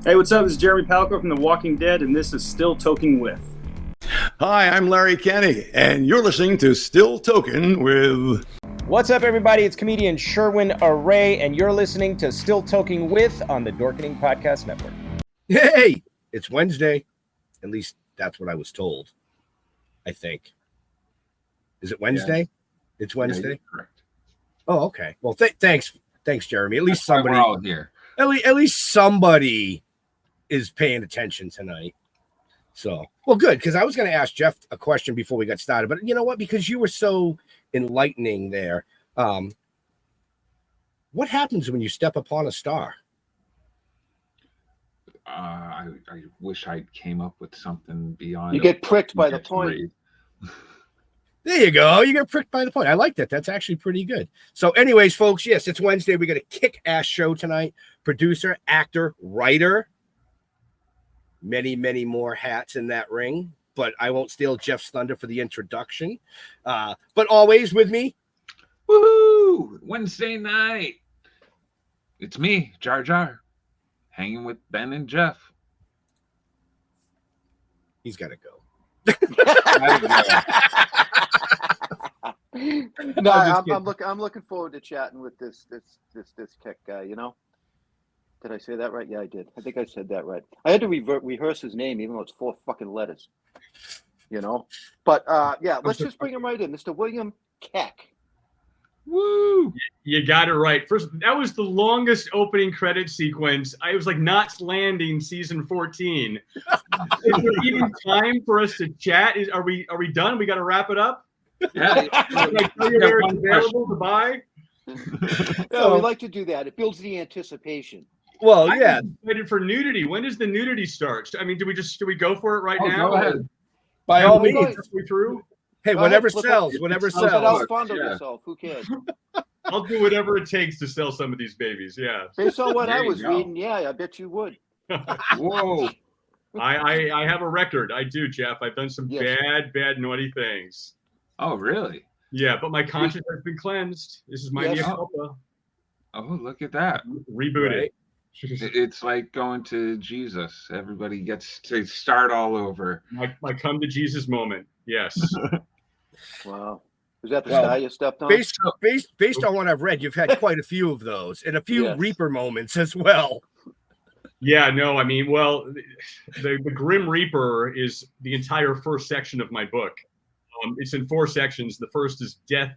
Hey, what's up? This is Jeremy Palco from The Walking Dead, and this is Still Toking With. Hi, I'm Larry Kenny, and you're listening to Still Toking with... What's up, everybody? It's comedian Sherwin Array, and you're listening to Still Toking With on the Dorkening Podcast Network. Hey, it's Wednesday. At least that's what I was told, I think. Is it Wednesday? Yeah. It's Wednesday? Yeah, correct. Oh, okay. Well, thanks, Jeremy. At least somebody... We're all here. At least somebody is paying attention tonight. So, well, good, because I was going to ask Jeff a question before we got started, but you know what? Because you were so enlightening there. What happens when you step upon a star? I wish I came up with something beyond. You get pricked by the point. There you go. You get pricked by the point. I like that. That's actually pretty good. So anyways, folks, yes, it's Wednesday. We got a kick-ass show tonight. Producer, actor, writer. Many, many more hats in that ring. But I won't steal Jeff's thunder for the introduction. But always with me. Woohoo! Wednesday night. It's me, Jar Jar. Hanging with Ben and Jeff. He's got to go. No, I'm looking forward to chatting with this Keck guy. You know, did I say that right? Yeah, I did. I think I said that right. I had to rehearse his name, even though it's 4 fucking letters. You know, but yeah, let's just bring him right in, Mr. William Keck. Woo! You got it right. First, that was the longest opening credit sequence. I was like Knots Landing season 14. Is there even time for us to chat? Are we done? We got to wrap it up. Yeah. Available to buy. Yeah, we like to do that. It builds the anticipation. Well, yeah. I'm excited for nudity. When does the nudity start? I mean, do we go for it right now? Go ahead. By all means. Through? Hey, whatever sells. Whatever sells. Have fun of yourself. Who cares? I'll do whatever it takes to sell some of these babies. Yeah. Based on what I was reading, yeah, I bet you would. Whoa. I have a record. I do, Jeff. I've done some bad, naughty things. Oh, really? Yeah, but my conscience has been cleansed. This is my mea culpa. Oh, look at that. Rebooted. Right. It's like going to Jesus. Everybody gets to start all over. My come to Jesus moment. Yes. Wow. Is that the sky you stepped on? Based on what I've read, you've had quite a few of those and a few Reaper moments as well. Yeah, no, I mean, well, the Grim Reaper is the entire first section of my book. It's in 4 sections. The first is death,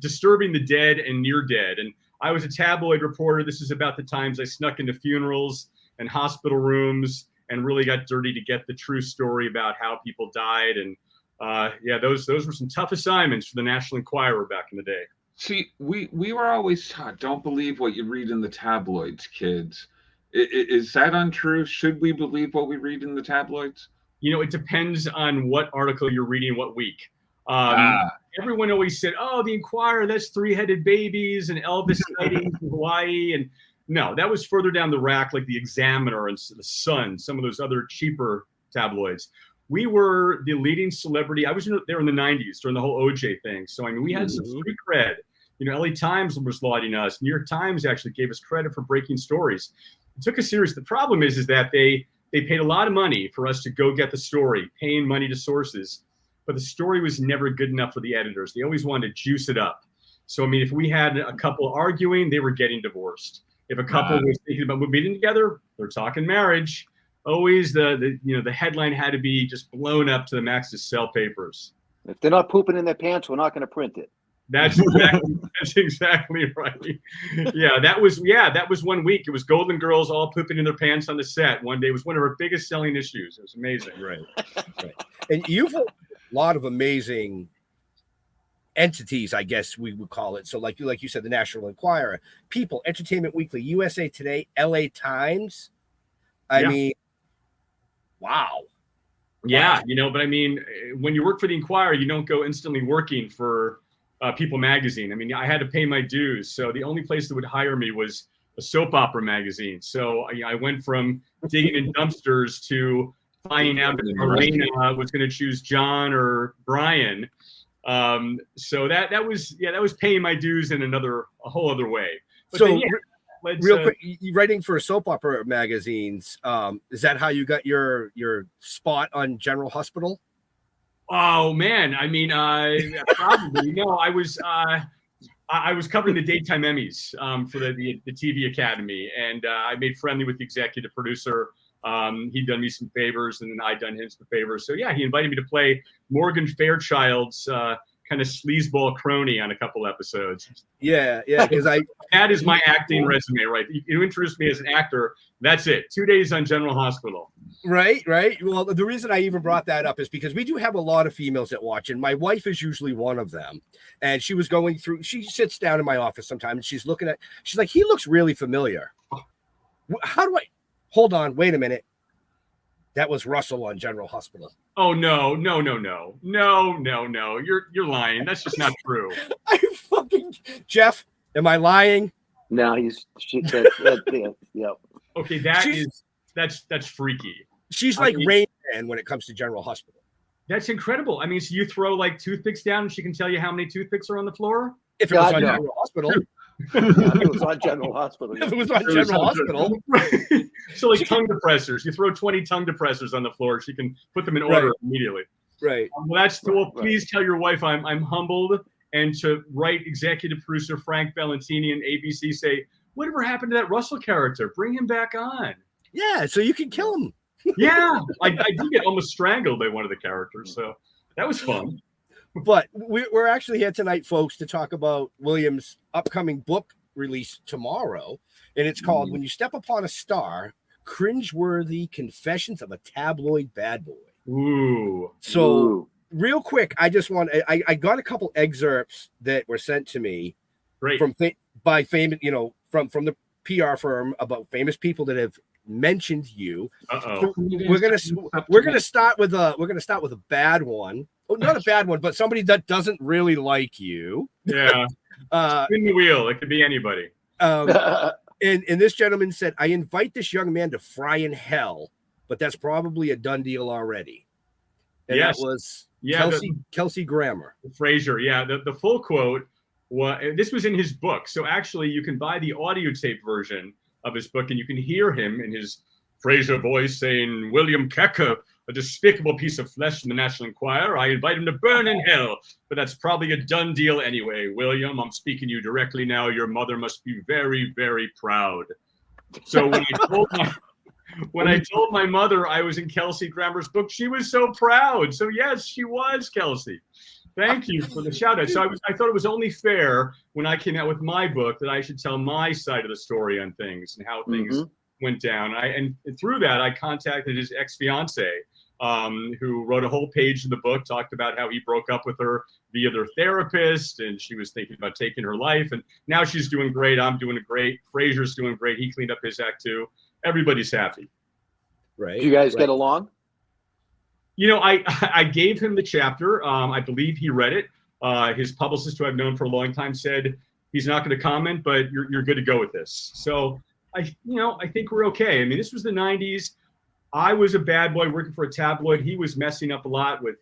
disturbing the dead and near dead. And I was a tabloid reporter. This is about the times I snuck into funerals and hospital rooms and really got dirty to get the true story about how people died. And yeah, those were some tough assignments for the National Enquirer back in the day. See, we were always taught, don't believe what you read in the tabloids, kids. Is that untrue? Should we believe what we read in the tabloids? You know, it depends on what article you're reading, what week. Everyone always said, oh, the Enquirer, that's 3-headed babies and Elvis sightings in Hawaii. And no, that was further down the rack, like the Examiner and the Sun, some of those other cheaper tabloids. We were the leading celebrity. I was there in the 90s during the whole OJ thing. So, I mean, we had some street cred. You know, LA Times was lauding us. New York Times actually gave us credit for breaking stories. It took us serious. The problem is that they paid a lot of money for us to go get the story, paying money to sources. But the story was never good enough for the editors. They always wanted to juice it up. So, I mean, if we had a couple arguing, they were getting divorced. If a couple was thinking about moving together, they're talking marriage. Always the headline had to be just blown up to the max to sell papers. If they're not pooping in their pants, we're not going to print it. That's exactly right. Yeah, that was 1 week. It was Golden Girls all pooping in their pants on the set. One day. It was one of our biggest selling issues. It was amazing. Right. And you've a lot of amazing entities, I guess we would call it. So like you said, the National Enquirer, People, Entertainment Weekly, USA Today, LA Times. I mean, wow. Yeah, but I mean, when you work for the Enquirer, you don't go instantly working for People magazine. I mean, I had to pay my dues. So the only place that would hire me was a soap opera magazine. So I went from digging in dumpsters to finding out that Marina was going to choose John or Brian. So that was paying my dues in a whole other way. But so then, Real quick, you writing for soap opera magazines. Is that how you got your spot on General Hospital? Oh man, I mean, probably no. I was covering the daytime Emmys for the TV Academy, and I made friendly with the executive producer. He'd done me some favors, and then I'd done him some favors. So yeah, he invited me to play Morgan Fairchild's kind of sleazeball crony on a couple episodes. Yeah, because that is my acting resume, right? You introduced me as an actor. That's it. 2 days on General Hospital. Right. Well, the reason I even brought that up is because we do have a lot of females that watch, and my wife is usually one of them. And she was going through. She sits down in my office sometimes, and she's looking at. She's like, he looks really familiar. How do I? Hold on. Wait a minute. That was Russell on General Hospital. Oh no! You're lying. That's just not true. I fucking Jeff. Am I lying? No, yep. Okay, that's freaky. She's like Rain Man when it comes to General Hospital. That's incredible. I mean, so you throw like toothpicks down, and she can tell you how many toothpicks are on the floor. If it was on General Hospital. It was on General Hospital. If it was on General Hospital. So like tongue depressors. You throw 20 tongue depressors on the floor. She can put them in order immediately. Right. Well, please tell your wife I'm humbled. And to write executive producer Frank Valentini and ABC say, whatever happened to that Russell character? Bring him back on. Yeah, so you can kill him. Yeah, I did get almost strangled by one of the characters. So that was fun. But we're actually here tonight, folks, to talk about William's upcoming book release tomorrow. And it's called When You Step Upon a Star, Cringeworthy Confessions of a Tabloid Bad Boy. Ooh. So real quick, I got a couple excerpts that were sent to me by famous, from the PR firm about famous people that have mentioned you. So we're gonna start with a bad one. Oh, not a bad one, but somebody that doesn't really like you. Yeah. Spin the wheel. It could be anybody. And this gentleman said, I invite this young man to fry in hell, but that's probably a done deal already. And that was Kelsey Grammer. Fraser. Yeah. The full quote this was in his book. So actually you can buy the audio tape version of his book and you can hear him in his Fraser voice saying, William Keck, a despicable piece of flesh from the National Enquirer. I invite him to burn in hell, but that's probably a done deal anyway. William, I'm speaking to you directly now. Your mother must be very, very proud. So when I told my mother I was in Kelsey Grammer's book, she was so proud. So yes, she was, Kelsey. Thank you for the shout out. So I thought it was only fair when I came out with my book that I should tell my side of the story on things and how things went down. And through that, I contacted his ex-fiance, who wrote a whole page in the book, talked about how he broke up with her via their therapist, and she was thinking about taking her life. And now she's doing great. I'm doing great. Fraser's doing great. He cleaned up his act too. Everybody's happy. Right. Do you guys get along? I gave him the chapter. I believe he read it. His publicist, who I've known for a long time, said he's not going to comment, but you're good to go with this. So I think we're okay. I mean, this was the 90s. I was a bad boy working for a tabloid. He was messing up a lot with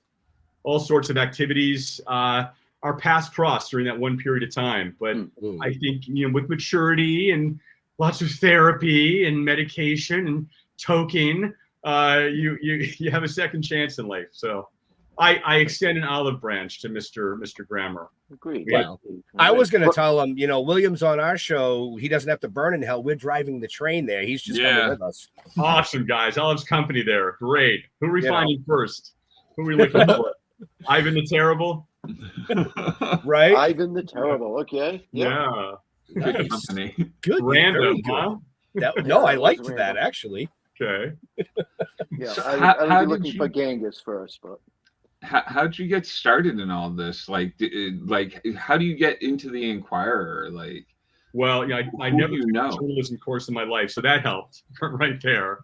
all sorts of activities. Our paths crossed during that one period of time. But I think, with maturity and lots of therapy and medication and toking, you have a second chance in life. So I extend an olive branch to Mr. Grammer. Agreed. Well, I was going to tell him, William's on our show. He doesn't have to burn in hell. We're driving the train there. He's just coming with us. Awesome, guys. Olive's company there. Great. Who are we finding first? Who are we looking for? Ivan the Terrible? Right? Ivan the Terrible. Okay. Yeah. Nice. Good company. Good. Random, huh? I liked that, actually. Okay. Yeah, So I was looking for Genghis first, but how'd you get started in all this? Like how do you get into the Enquirer? Well, I never took a journalism course in my life, so that helped right there.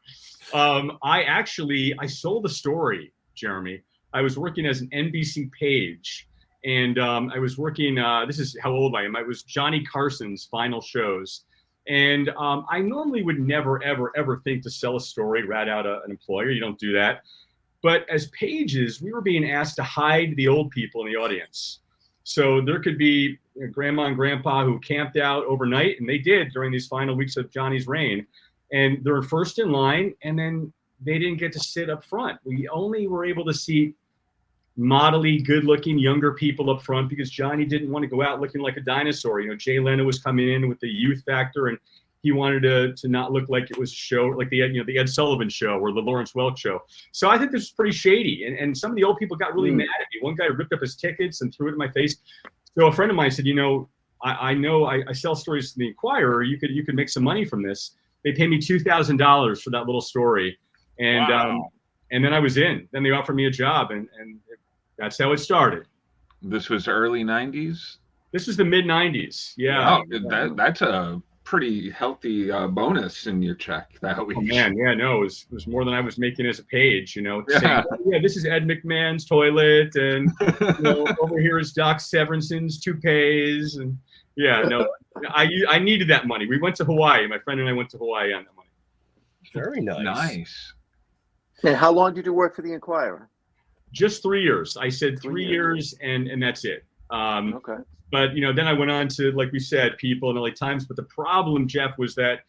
I sold a story, Jeremy. I was working as an NBC page, and I was working. This is how old I am. I was Johnny Carson's final shows. And I normally would never, ever, ever think to sell a story, rat out an employer. You don't do that. But as pages, we were being asked to hide the old people in the audience. So there could be grandma and grandpa who camped out overnight, and they did during these final weeks of Johnny's reign. And they're first in line, and then they didn't get to sit up front. We only were able to see modelly, good-looking younger people up front because Johnny didn't want to go out looking like a dinosaur. Jay Leno was coming in with the youth factor, and he wanted to not look like it was a show like the Ed Sullivan show or the Lawrence Welk show. So I think this is pretty shady. And some of the old people got really mad at me. One guy ripped up his tickets and threw it in my face. So a friend of mine said, I know I sell stories to the Inquirer. You could make some money from this. They paid me $2,000 for that little story. And Wow. And then I was in. Then they offered me a job, and that's how it started. This was early 90s? This was the mid-90s. Yeah. Oh, that's a pretty healthy bonus in your check that week. Oh, man, yeah, no, it was more than I was making as a page, Yeah. saying, this is Ed McMahon's toilet, and over here is Doc Severinsen's toupees, and I needed that money. We went to Hawaii. My friend and I went to Hawaii on that money. Very nice. Nice. And how long did you work for the Inquirer? Just 3 years. I said 3 3 years, and that's it. Okay. But then I went on to, like we said, People and LA Times. But the problem, Jeff, was that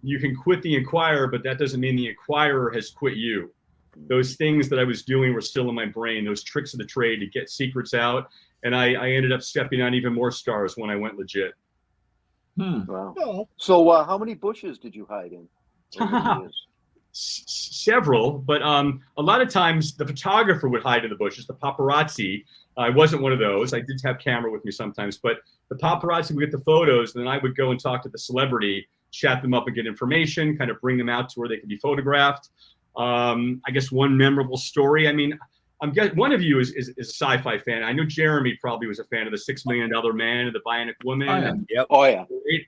you can quit the Inquirer, but that doesn't mean the Inquirer has quit you. Those things that I was doing were still in my brain. Those tricks of the trade to get secrets out, and I ended up stepping on even more stars when I went legit. Wow. Oh. So how many bushes did you hide in? over the years? Several, but a lot of times the photographer would hide in the bushes, the paparazzi. I wasn't one of those. I did have camera with me sometimes, but the paparazzi would get the photos, and then I would go and talk to the celebrity, chat them up and get information, kind of bring them out to where they could be photographed. I guess one memorable story. I mean, I'm guessing one of you is a sci-fi fan. I know Jeremy probably was a fan of the $6 Million Man and the Bionic Woman. Oh, yeah. Yep. Oh yeah.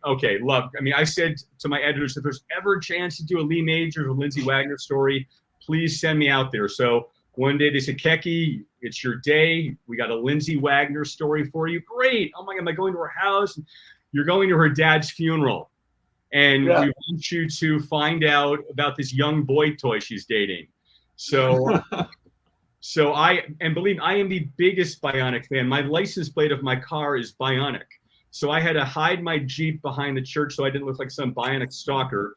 Okay, love. I mean, I said to my editors, if there's ever a chance to do a Lee Majors or Lindsay Wagner story, please send me out there. So one day they said, Kecky, it's your day. We got a Lindsay Wagner story for you. Great. Oh my God, am I going to her house? You're going to her dad's funeral. And we want you to find out about this young boy toy she's dating. So believe me, I am the biggest Bionic fan. My license plate of my car is Bionic. So I had to hide my Jeep behind the church so I didn't look like some Bionic stalker.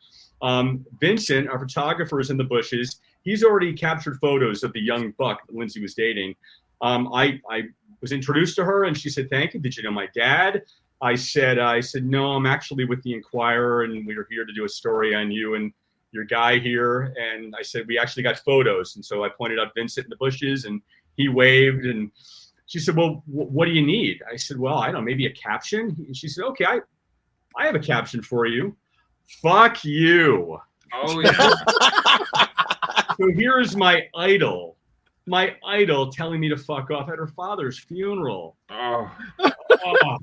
Vincent, our photographer, is in the bushes. He's already captured photos of the young buck that Lindsay was dating. I was introduced to her and she said, thank you. Did you know my dad? I said, no, I'm actually with the Inquirer and we were here to do a story on you and your guy here. And I said, we actually got photos. And so I pointed out Vincent in the bushes and he waved and she said, well, what do you need? I said, well, I don't know, maybe a caption. And she said, okay, I have a caption for you. Fuck you. Oh, yeah. So here's my idol telling me to fuck off at her father's funeral. Oh. Oh,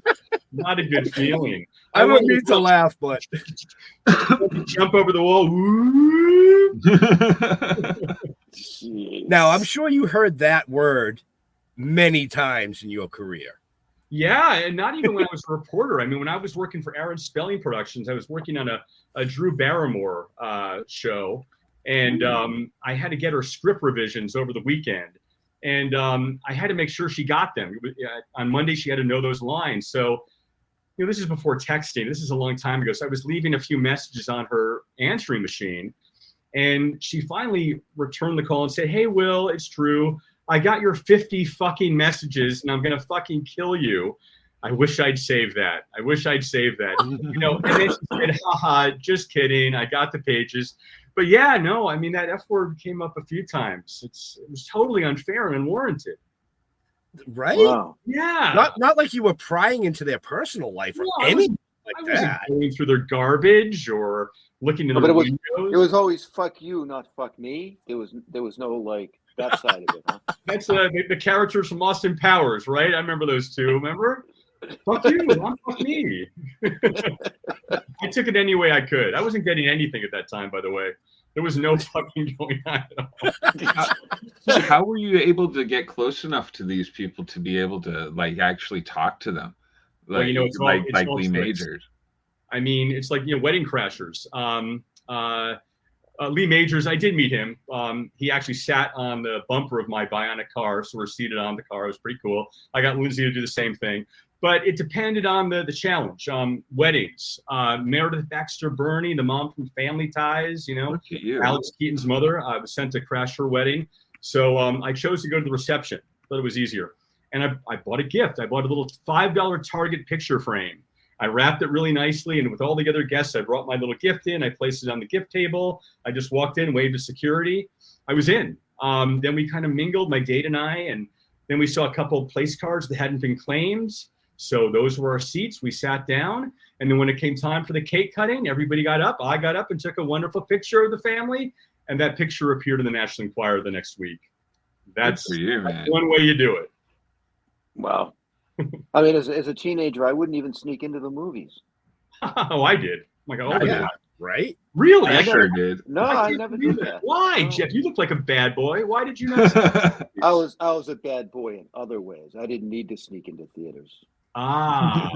not a good feeling. I wouldn't need to laugh, but jump over the wall. Now I'm sure you heard that word many times in your career. Yeah, and not even when I was a reporter. I mean, when I was working for Aaron Spelling Productions, I was working on a Drew Barrymore show, and I had to get her script revisions over the weekend. And I had to make sure she got them. On Monday, she had to know those lines. So, this is before texting. This is a long time ago. So I was leaving a few messages on her answering machine. And she finally returned the call and said, hey, Will, it's Drew. I got your 50 fucking messages, and I'm going to fucking kill you. I wish I'd saved that. And then she said, haha, just kidding. I got the pages. But yeah, no, I mean, that F word came up a few times. It was totally unfair and unwarranted. Right? Wow. Yeah. Not like you were prying into their personal life or anything like I wasn't that. going through their garbage or looking into their windows. It was always fuck you, not fuck me. There was no like that side of it, huh? That's the characters from Austin Powers, right? I remember those two. Remember? Fuck you, not fuck me. I took it any way I could. I wasn't getting anything at that time, by the way. There was no fucking going on at all. How were you able to get close enough to these people to be able to like actually talk to them? Like, Well, it's all Lee tricks. Majors. I mean, it's like Wedding Crashers. Lee Majors, I did meet him. He actually sat on the bumper of my Bionic car, so we're seated on the car. It was pretty cool. I got Lindsay to do the same thing. But it depended on the challenge. Weddings. Meredith Baxter Burney, the mom from Family Ties, Look at you. Alex Keaton's mother, was sent to crash her wedding. So I chose to go to the reception. Thought it was easier. And I bought a gift. I bought a little $5 Target picture frame. I wrapped it really nicely. And with all the other guests, I brought my little gift in. I placed it on the gift table. I just walked in, waved to security. I was in. Then we kind of mingled, my date and I. And then we saw a couple of place cards that hadn't been claimed. So those were our seats. We sat down. And then when it came time for the cake cutting, everybody got up. I got up and took a wonderful picture of the family. And that picture appeared in the National Enquirer the next week. That's, Good for you, man. that's one way you do it. Wow. I mean, as a teenager, I wouldn't even sneak into the movies. Oh, I did. I'm like, oh, Yeah. yeah. Right? Really? I sure did. No, I never did that. Why, No. Jeff? You look like a bad boy. Why did you not? I was a bad boy in other ways. I didn't need to sneak into theaters. Ah,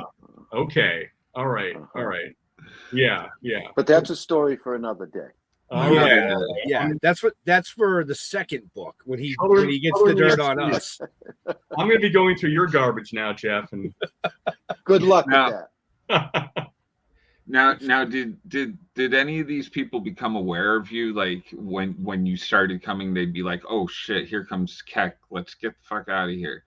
okay. All right. All right. Yeah. Yeah. But that's a story for another day. All right. Yeah. That's for the second book when he gets Color the dirt me on up. us. I'm going to be going through your garbage now, Jeff. And Good luck Now- with that. Now, did any of these people become aware of you? Like when you started coming, they'd be like, "Oh shit, here comes Keck. Let's get the fuck out of here."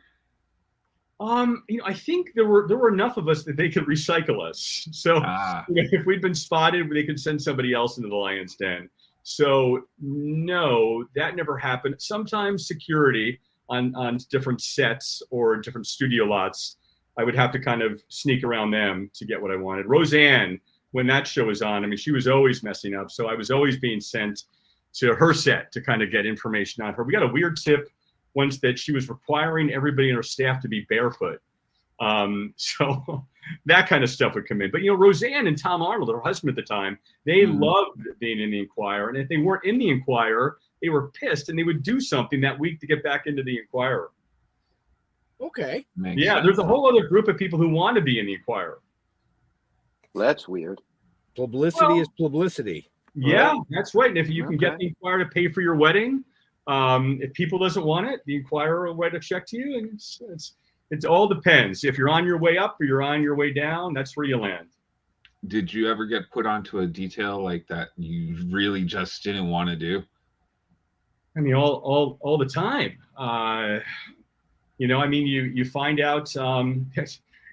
I think there were enough of us that they could recycle us. So if we'd been spotted, they could send somebody else into the lion's den. So no, that never happened. Sometimes security on different sets or different studio lots, I would have to kind of sneak around them to get what I wanted. Roseanne, when that show was on, I mean, she was always messing up. So I was always being sent to her set to kind of get information on her. We got a weird tip once that she was requiring everybody in her staff to be barefoot. So that kind of stuff would come in. But, Roseanne and Tom Arnold, her husband at the time, they loved being in the Enquirer. And if they weren't in the Enquirer, they were pissed and they would do something that week to get back into the Enquirer. Okay. Makes Yeah, sense. there's a whole other group of people who want to be in the Enquirer. Well, that's weird. Publicity is publicity. Yeah, that's right. And if you can get Okay. the Enquirer to pay for your wedding, if people doesn't want it, the Enquirer will write a check to you. And it all depends. If you're on your way up or you're on your way down, that's where you land. Did you ever get put onto a detail like that you really just didn't want to do? I mean, all the time. You find out.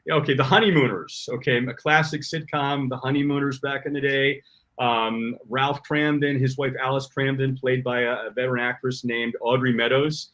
Okay, The Honeymooners. Okay, a classic sitcom, The Honeymooners back in the day. Ralph Cramden, his wife Alice Cramden, played by a veteran actress named Audrey Meadows.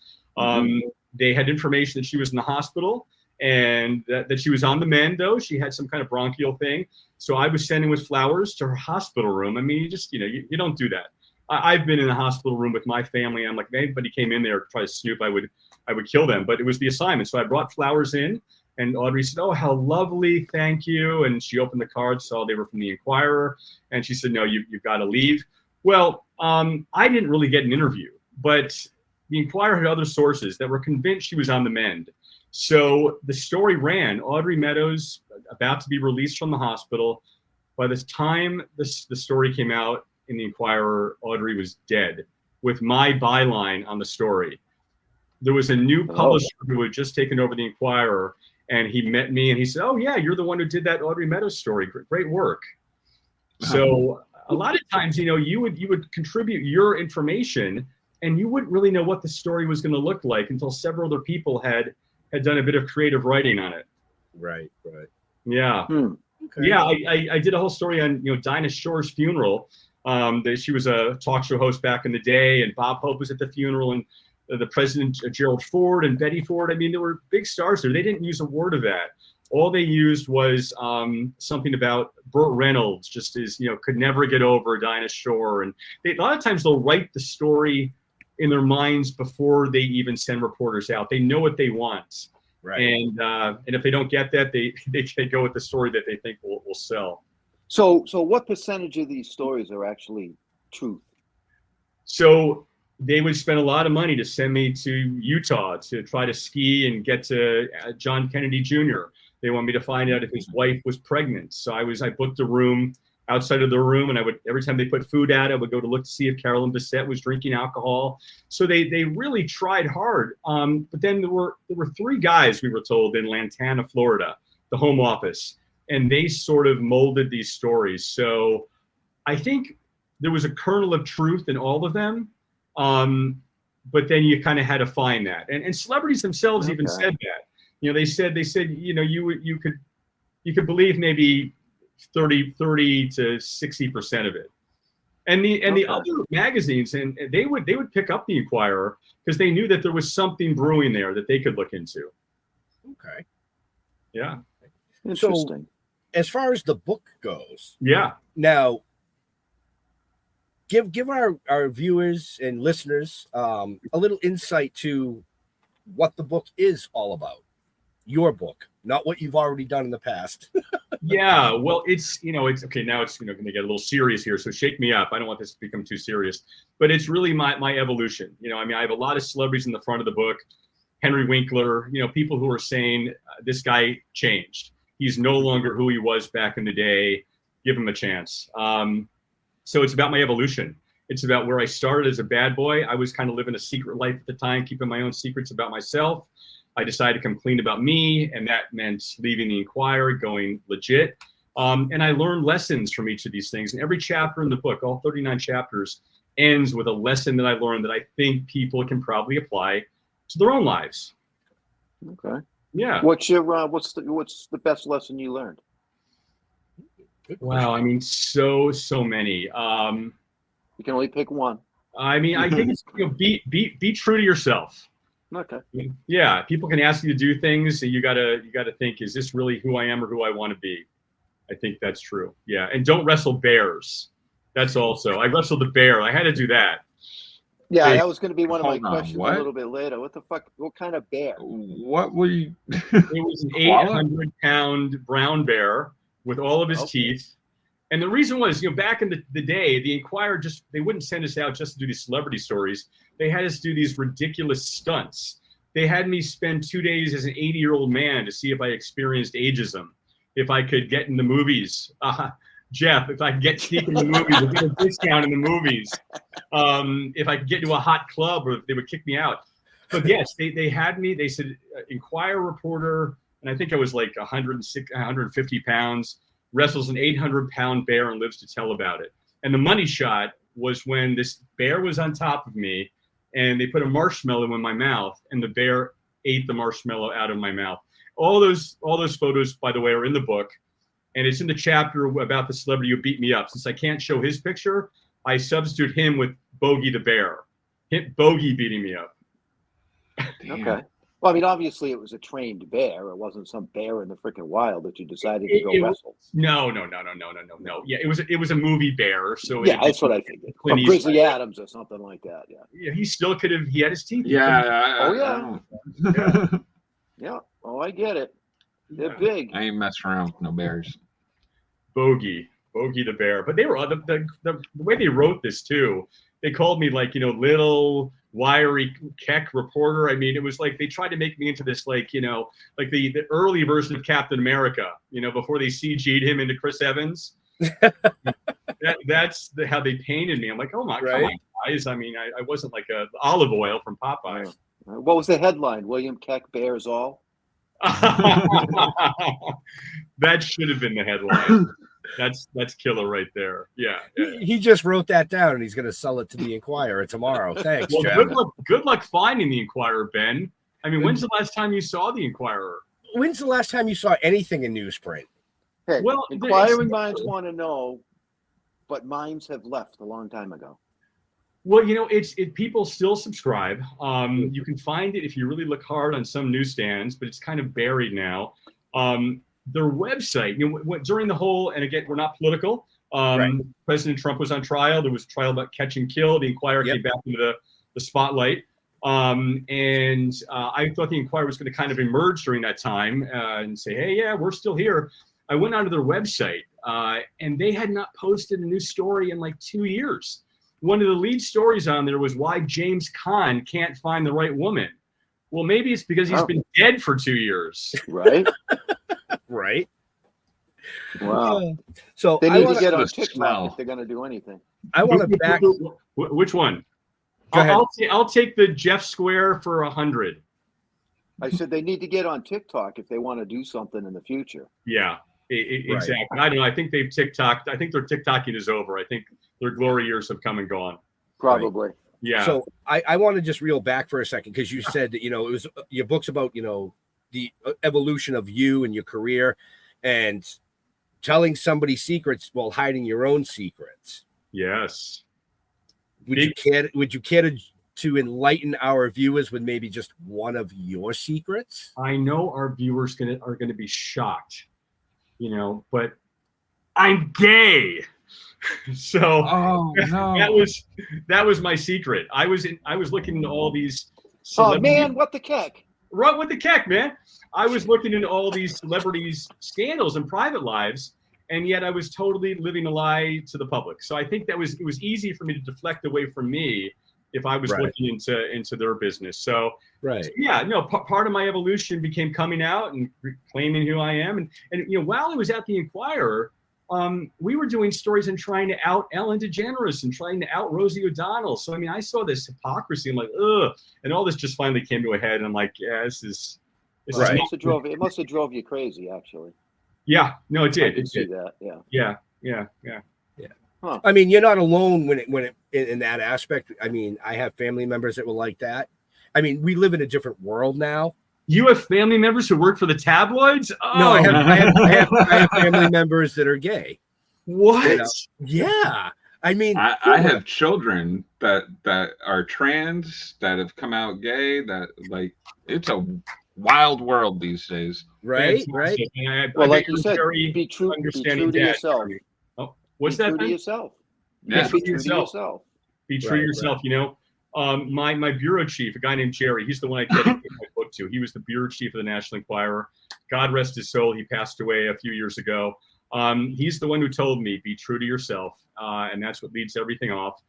They had information that she was in the hospital and that she was on the mend, though. She had some kind of bronchial thing. So I was sending with flowers to her hospital room. I mean, you don't do that. I've been in the hospital room with my family. I'm like, if anybody came in there to try to snoop, I would kill them. But it was the assignment. So I brought flowers in. And Audrey said, "Oh, how lovely, thank you." And she opened the cards, saw they were from the Enquirer. And she said, "No, you've got to leave." Well, I didn't really get an interview, but the Enquirer had other sources that were convinced she was on the mend. So the story ran, Audrey Meadows about to be released from the hospital. By the time the story came out in the Enquirer, Audrey was dead with my byline on the story. There was a new publisher who had just taken over the Enquirer. And he met me and he said, "Oh yeah, you're the one who did that Audrey Meadows story. Great work." So a lot of times, you would contribute your information and you wouldn't really know what the story was going to look like until several other people had done a bit of creative writing on it. Right. Yeah. Okay. Yeah. I did a whole story on, Dinah Shore's funeral. She was a talk show host back in the day and Bob Hope was at the funeral and the president, Gerald Ford and Betty Ford. I mean, there were big stars there. They didn't use a word of that. All they used was something about Burt Reynolds, just as, could never get over Dinah Shore. And a lot of times they'll write the story in their minds before they even send reporters out. They know what they want. Right. And if they don't get that, they go with the story that they think will sell. So what percentage of these stories are actually truth? So they would spend a lot of money to send me to Utah to try to ski and get to John Kennedy Jr. They want me to find out if his wife was pregnant. So I booked a room outside of the room, and every time they put food out, I would go to look to see if Carolyn Bessette was drinking alcohol. So they really tried hard. But then there were 3 guys, we were told, in Lantana, Florida. the Home Office, and they sort of molded these stories. So I think there was a kernel of truth in all of them, but then you kind of had to find that. And celebrities themselves even said that. You know, they said you know, you could believe maybe 30 to 60% of it. And the other magazines, and they would pick up the Inquirer because they knew that there was something brewing there that they could look into. Okay. Yeah. Interesting. So, as far as the book goes, now give our viewers and listeners a little insight to what the book is all about. Your book, not what you've already done in the past. Yeah, well, it's okay. Now it's going to get a little serious here, so shake me up. I don't want this to become too serious, but it's really my evolution. You know, I mean, I have a lot of celebrities in the front of the book. Henry Winkler, you know, people who are saying this guy changed. He's no longer who he was back in the day. Give him a chance. So it's about my evolution. It's about where I started as a bad boy. I was kind of living a secret life at the time, keeping my own secrets about myself. I decided to come clean about me, and that meant leaving the Inquirer, going legit. And I learned lessons from each of these things. And every chapter in the book, all 39 chapters, ends with a lesson that I learned that I think people can probably apply to their own lives. Okay. Yeah. What's the best lesson you learned? Wow. I mean, so many. You can only pick one. I mean, I think it's, you know, be true to yourself. Okay. Yeah, people can ask you to do things, and you gotta think, is this really who I am or who I want to be? I think that's true. Yeah, and don't wrestle bears. That's also, I wrestled the bear. I had to do that. Yeah, Hey, that was going to be one of my hold on, questions what? a little bit later. What the fuck? What kind of bear? What were you? It was an 800-pound brown bear with all of his teeth. And the reason was, you know, back in the day, the Inquirer they wouldn't send us out just to do these celebrity stories. They had us do these ridiculous stunts. They had me spend 2 days as an 80-year-old man to see if I experienced ageism, if I could get in the movies. Jeff, if I could sneak in the movies, or get a discount in the movies, if I could get to a hot club, or if they would kick me out. But yes, they had me. They said, Inquirer reporter, and I think I was like 150 pounds, wrestles an 800-pound bear and lives to tell about it. And the money shot was when this bear was on top of me, and they put a marshmallow in my mouth, and the bear ate the marshmallow out of my mouth. All those photos, by the way, are in the book, and it's in the chapter about the celebrity who beat me up. Since I can't show his picture, I substitute him with Bogey the bear. Bogey beating me up. Damn. Okay. Well, I mean, obviously it was a trained bear. It wasn't some bear in the freaking wild that you decided to go wrestle. No. Yeah, it was a movie bear. So yeah, that's what I figured. From Grizzly Adams or something like that. Yeah. Yeah, he still could have. He had his teeth. Yeah. Yeah. Oh, I get it. They're big. I ain't messing around with no bears. Bogey the bear. But they were the way they wrote this too. They called me like, you know, little wiry Keck reporter. I mean, it was like they tried to make me into this, like, you know, like the early version of Captain America, you know, before they CG'd him into Chris Evans. That's how they painted me. I'm like, oh my God, guys. I mean, I wasn't like a olive oil from Popeye. What was the headline? William Keck bears all? That should have been the headline. That's killer right there. Yeah. He just wrote that down, and he's going to sell it to the Inquirer tomorrow. Thanks, well, Jeff. Good luck finding the Inquirer, Ben. I mean, when's the last time you saw the Inquirer? When's the last time you saw anything in newsprint? Hey, well, inquiring minds want to know, but minds have left a long time ago. Well, you know, people still subscribe. You can find it if you really look hard on some newsstands, but it's kind of buried now. Their website, you know, during the whole, and again, we're not political. President Trump was on trial. There was a trial about catch and kill. The Inquirer came back into the spotlight. And I thought the Inquirer was going to kind of emerge during that time and say, hey, yeah, we're still here. I went onto their website and they had not posted a new story in like 2 years. One of the lead stories on there was why James Caan can't find the right woman. Well, maybe it's because he's been dead for 2 years. Right. Right. Wow. So they need to get on TikTok if they're going to do anything. I want to back. Which one? Go ahead. I'll take the Jeff Square for 100. I said they need to get on TikTok if they want to do something in the future. Yeah, exactly. I don't know. I think they've TikToked. I think their TikToking is over. I think their glory years have come and gone. Probably. Right. Yeah. So I want to just reel back for a second because you said that, it was your book's about, the evolution of you and your career and telling somebody secrets while hiding your own secrets. Yes. Would you care to enlighten our viewers with maybe just one of your secrets? I know our viewers are gonna be shocked, but I'm gay. So that was my secret. I was looking into all these celebrities. Oh man, what the heck? Right, what the heck, man? I was looking into all these celebrities' scandals and private lives, and yet I was totally living a lie to the public. So I think it was easy for me to deflect away from me if I was looking into their business. So, part of my evolution became coming out and claiming who I am. And while I was at the Inquirer, we were doing stories and trying to out Ellen DeGeneres and trying to out Rosie O'Donnell. So, I saw this hypocrisy. I'm like, ugh. And all this just finally came to a head. And I'm like, yeah, this is right. It must have drove you crazy, actually. Yeah, no, it did. I can see that. Yeah. Huh. You're not alone when it in that aspect. I have family members that were like that. We live in a different world now. You have family members who work for the tabloids? Oh. No, I have family members that are gay. What? Yeah. I have children that are trans, that have come out gay, that it's a wild world these days. Right. Well, like you said, be true to yourself. Oh, what's that? Be true to yourself. Yeah, be true to yourself. Be true to yourself. My bureau chief, a guy named Jerry, he's the one I dedicated my book to. He was the bureau chief of the National Enquirer. God rest his soul. He passed away a few years ago. He's the one who told me, be true to yourself. And that's what leads everything off.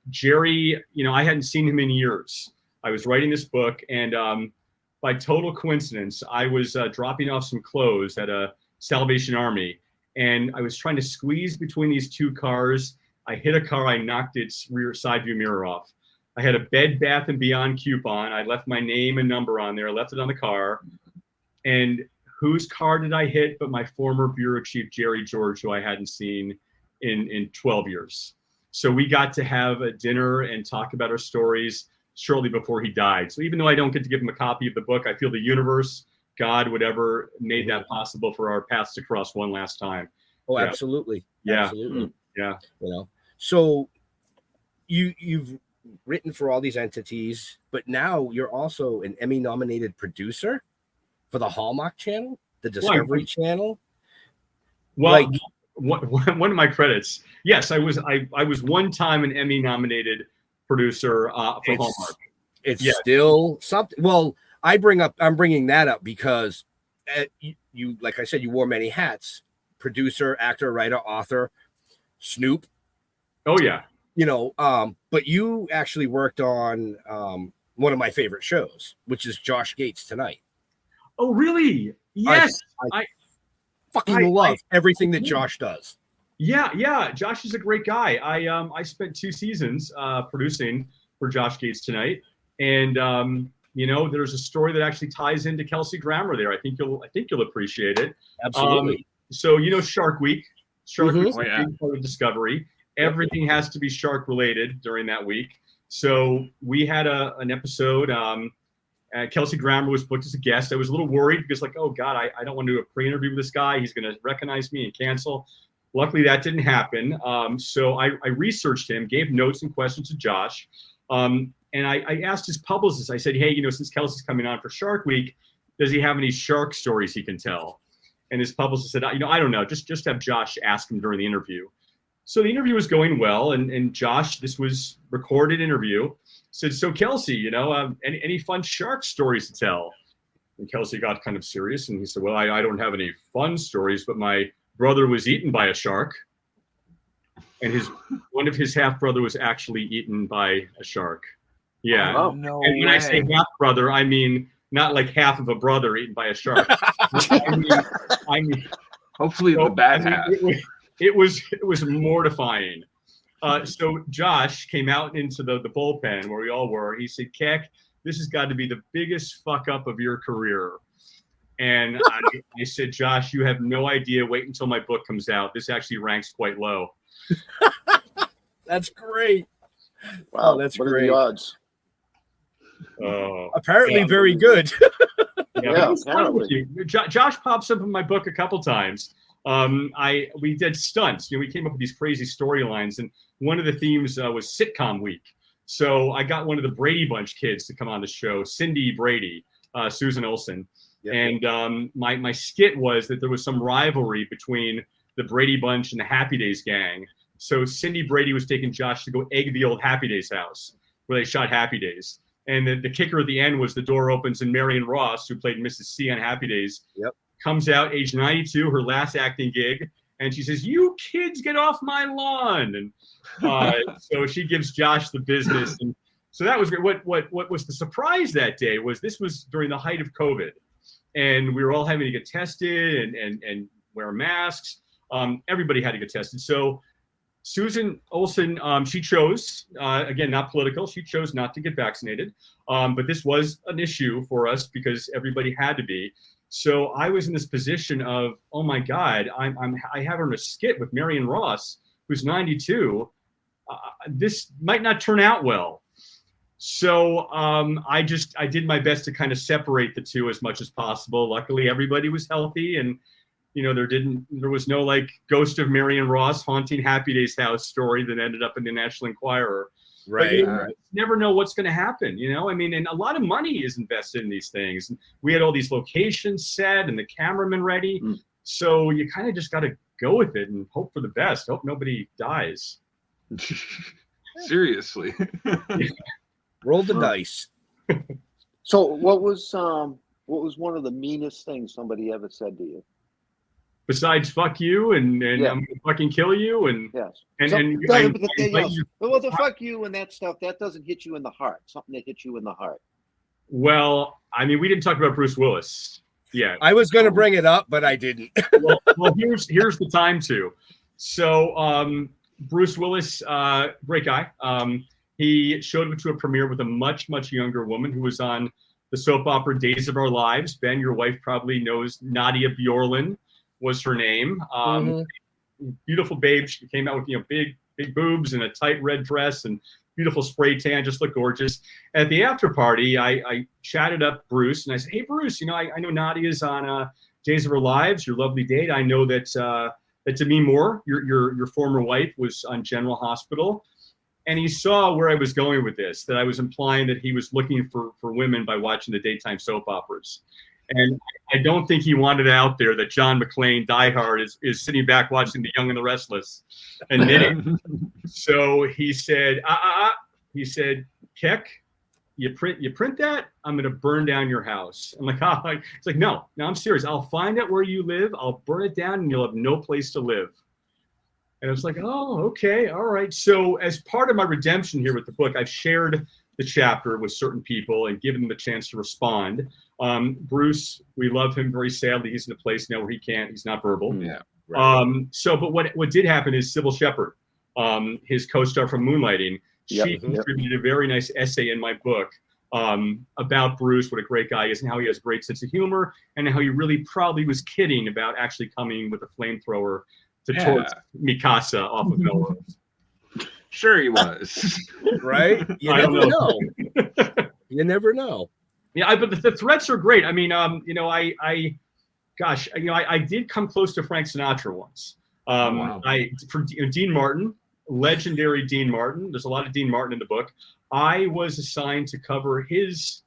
Jerry, I hadn't seen him in years. I was writing this book, and by total coincidence, I was dropping off some clothes at a Salvation Army, and I was trying to squeeze between these two cars. I hit a car. I knocked its rear side view mirror off. I had a Bed Bath & Beyond coupon. I left my name and number on there. I left it on the car. And whose car did I hit but my former bureau chief, Jerry George, who I hadn't seen in 12 years. So we got to have a dinner and talk about our stories shortly before he died. So even though I don't get to give him a copy of the book, I feel the universe, God, whatever, made that possible for our paths to cross one last time. Oh, yeah. Absolutely. Yeah. Absolutely. Yeah. So you've written for all these entities, but now you're also an Emmy-nominated producer for the Hallmark Channel, the Discovery Channel. Well, one of my credits. Yes, I was one time an Emmy-nominated producer for Hallmark. It's still something. Well, I'm bringing that up because you, like I said, you wore many hats: producer, actor, writer, author, Snoop. Oh yeah. But you actually worked on one of my favorite shows, which is Josh Gates Tonight. Oh, really? Yes. I fucking love everything that Josh does. Yeah. Josh is a great guy. I spent 2 seasons producing for Josh Gates Tonight, and there's a story that actually ties into Kelsey Grammer there. I think you'll appreciate it. Absolutely. So Shark Week. Shark Week is a big part of Discovery. Everything has to be shark related during that week. So we had an episode. Kelsey Grammer was booked as a guest. I was a little worried because, oh God, I don't want to do a pre-interview with this guy. He's going to recognize me and cancel. Luckily, that didn't happen. So I researched him, gave notes and questions to Josh. And I asked his publicist, I said, hey, since Kelsey's coming on for Shark Week, does he have any shark stories he can tell? And his publicist said, I don't know. Just have Josh ask him during the interview. So the interview was going well. And Josh, this was recorded interview, said, so Kelsey, any fun shark stories to tell? And Kelsey got kind of serious. And he said, well, I don't have any fun stories, but my brother was eaten by a shark. And one of his half brother was actually eaten by a shark. Yeah. Oh, no and when I say half brother, I mean not like half of a brother eaten by a shark. I mean hopefully the bad half. It was mortifying. So Josh came out into the bullpen where we all were. He said, Keck, this has got to be the biggest fuck up of your career. And I said, Josh, you have no idea. Wait until my book comes out. This actually ranks quite low. That's great. Wow, that's what great. are the odds? Apparently very good. Yeah, apparently. Josh pops up in my book a couple times. We did stunts. We came up with these crazy storylines, and one of the themes was sitcom week. So I got one of the Brady Bunch kids to come on the show, Cindy Brady, Susan Olsen. Yep. And my skit was that there was some rivalry between the Brady Bunch and the Happy Days gang. So Cindy Brady was taking Josh to go egg the old Happy Days house where they shot Happy Days. And the kicker at the end was the door opens and Marion Ross, who played Mrs. C on Happy Days, comes out, age 92, her last acting gig. And she says, "You kids get off my lawn." And so she gives Josh the business. And so that was great. What was the surprise that day was this was during the height of COVID. And we were all having to get tested and wear masks. Everybody had to get tested. So Susan Olsen, she chose, again, not political, she chose not to get vaccinated. But this was an issue for us because everybody had to be. So I was in this position of, oh my God, I have her in a skit with Marion Ross, who's 92. This might not turn out well. So I did my best to kind of separate the two as much as possible. Luckily, everybody was healthy, and there was no like Ghost of Marion Ross haunting Happy Days house story that ended up in the National Enquirer. Right. But you never know what's going to happen, I mean, and a lot of money is invested in these things. We had all these locations set and the cameraman ready. So you kind of just got to go with it and hope for the best. Hope nobody dies. Seriously. Roll the dice. So what was one of the meanest things somebody ever said to you? Besides "fuck you" and I'm gonna fucking kill you and yes, well, the fuck you and that stuff that doesn't hit you in the heart. Something that hits you in the heart. Well, I mean, we didn't talk about Bruce Willis. Yeah, I was going to bring it up, but I didn't. well, here's the time to. So Bruce Willis, great guy. He showed up to a premiere with a much, much younger woman who was on the soap opera Days of Our Lives. Ben, your wife probably knows Nadia Bjorlin was her name. Beautiful babe. She came out with big boobs and a tight red dress and beautiful spray tan, just looked gorgeous. At the after party, I chatted up Bruce and I said, "Hey Bruce, I know Nadia's on Days of Our Lives, your lovely date. I know that Demi Moore, your former wife, was on General Hospital." And he saw where I was going with this, that I was implying that he was looking for women by watching the daytime soap operas. And I don't think he wanted out there that John McClane, Die Hard, is sitting back watching The Young and the Restless and knitting. So he said, he said, "Keck, you print that, I'm going to burn down your house." I'm like, It's like, no, I'm serious. I'll find out where you live. I'll burn it down and you'll have no place to live. And I was like, oh, okay, all right. So as part of my redemption here with the book, I've shared the chapter with certain people and given them a chance to respond. Bruce, we love him very sadly. He's in a place now where he's not verbal. Yeah. Right. But what did happen is Sybil Shepherd, his co-star from Moonlighting, she contributed a very nice essay in my book about Bruce, what a great guy he is, and how he has a great sense of humor, and how he really probably was kidding about actually coming with a flamethrower to torch Mikasa off of Melrose. Sure he was. Right? You never know. You never know. Yeah, but the threats are great. I mean, I did come close to Frank Sinatra once. Wow. For Dean Martin, legendary Dean Martin. There's a lot of Dean Martin in the book. I was assigned to cover his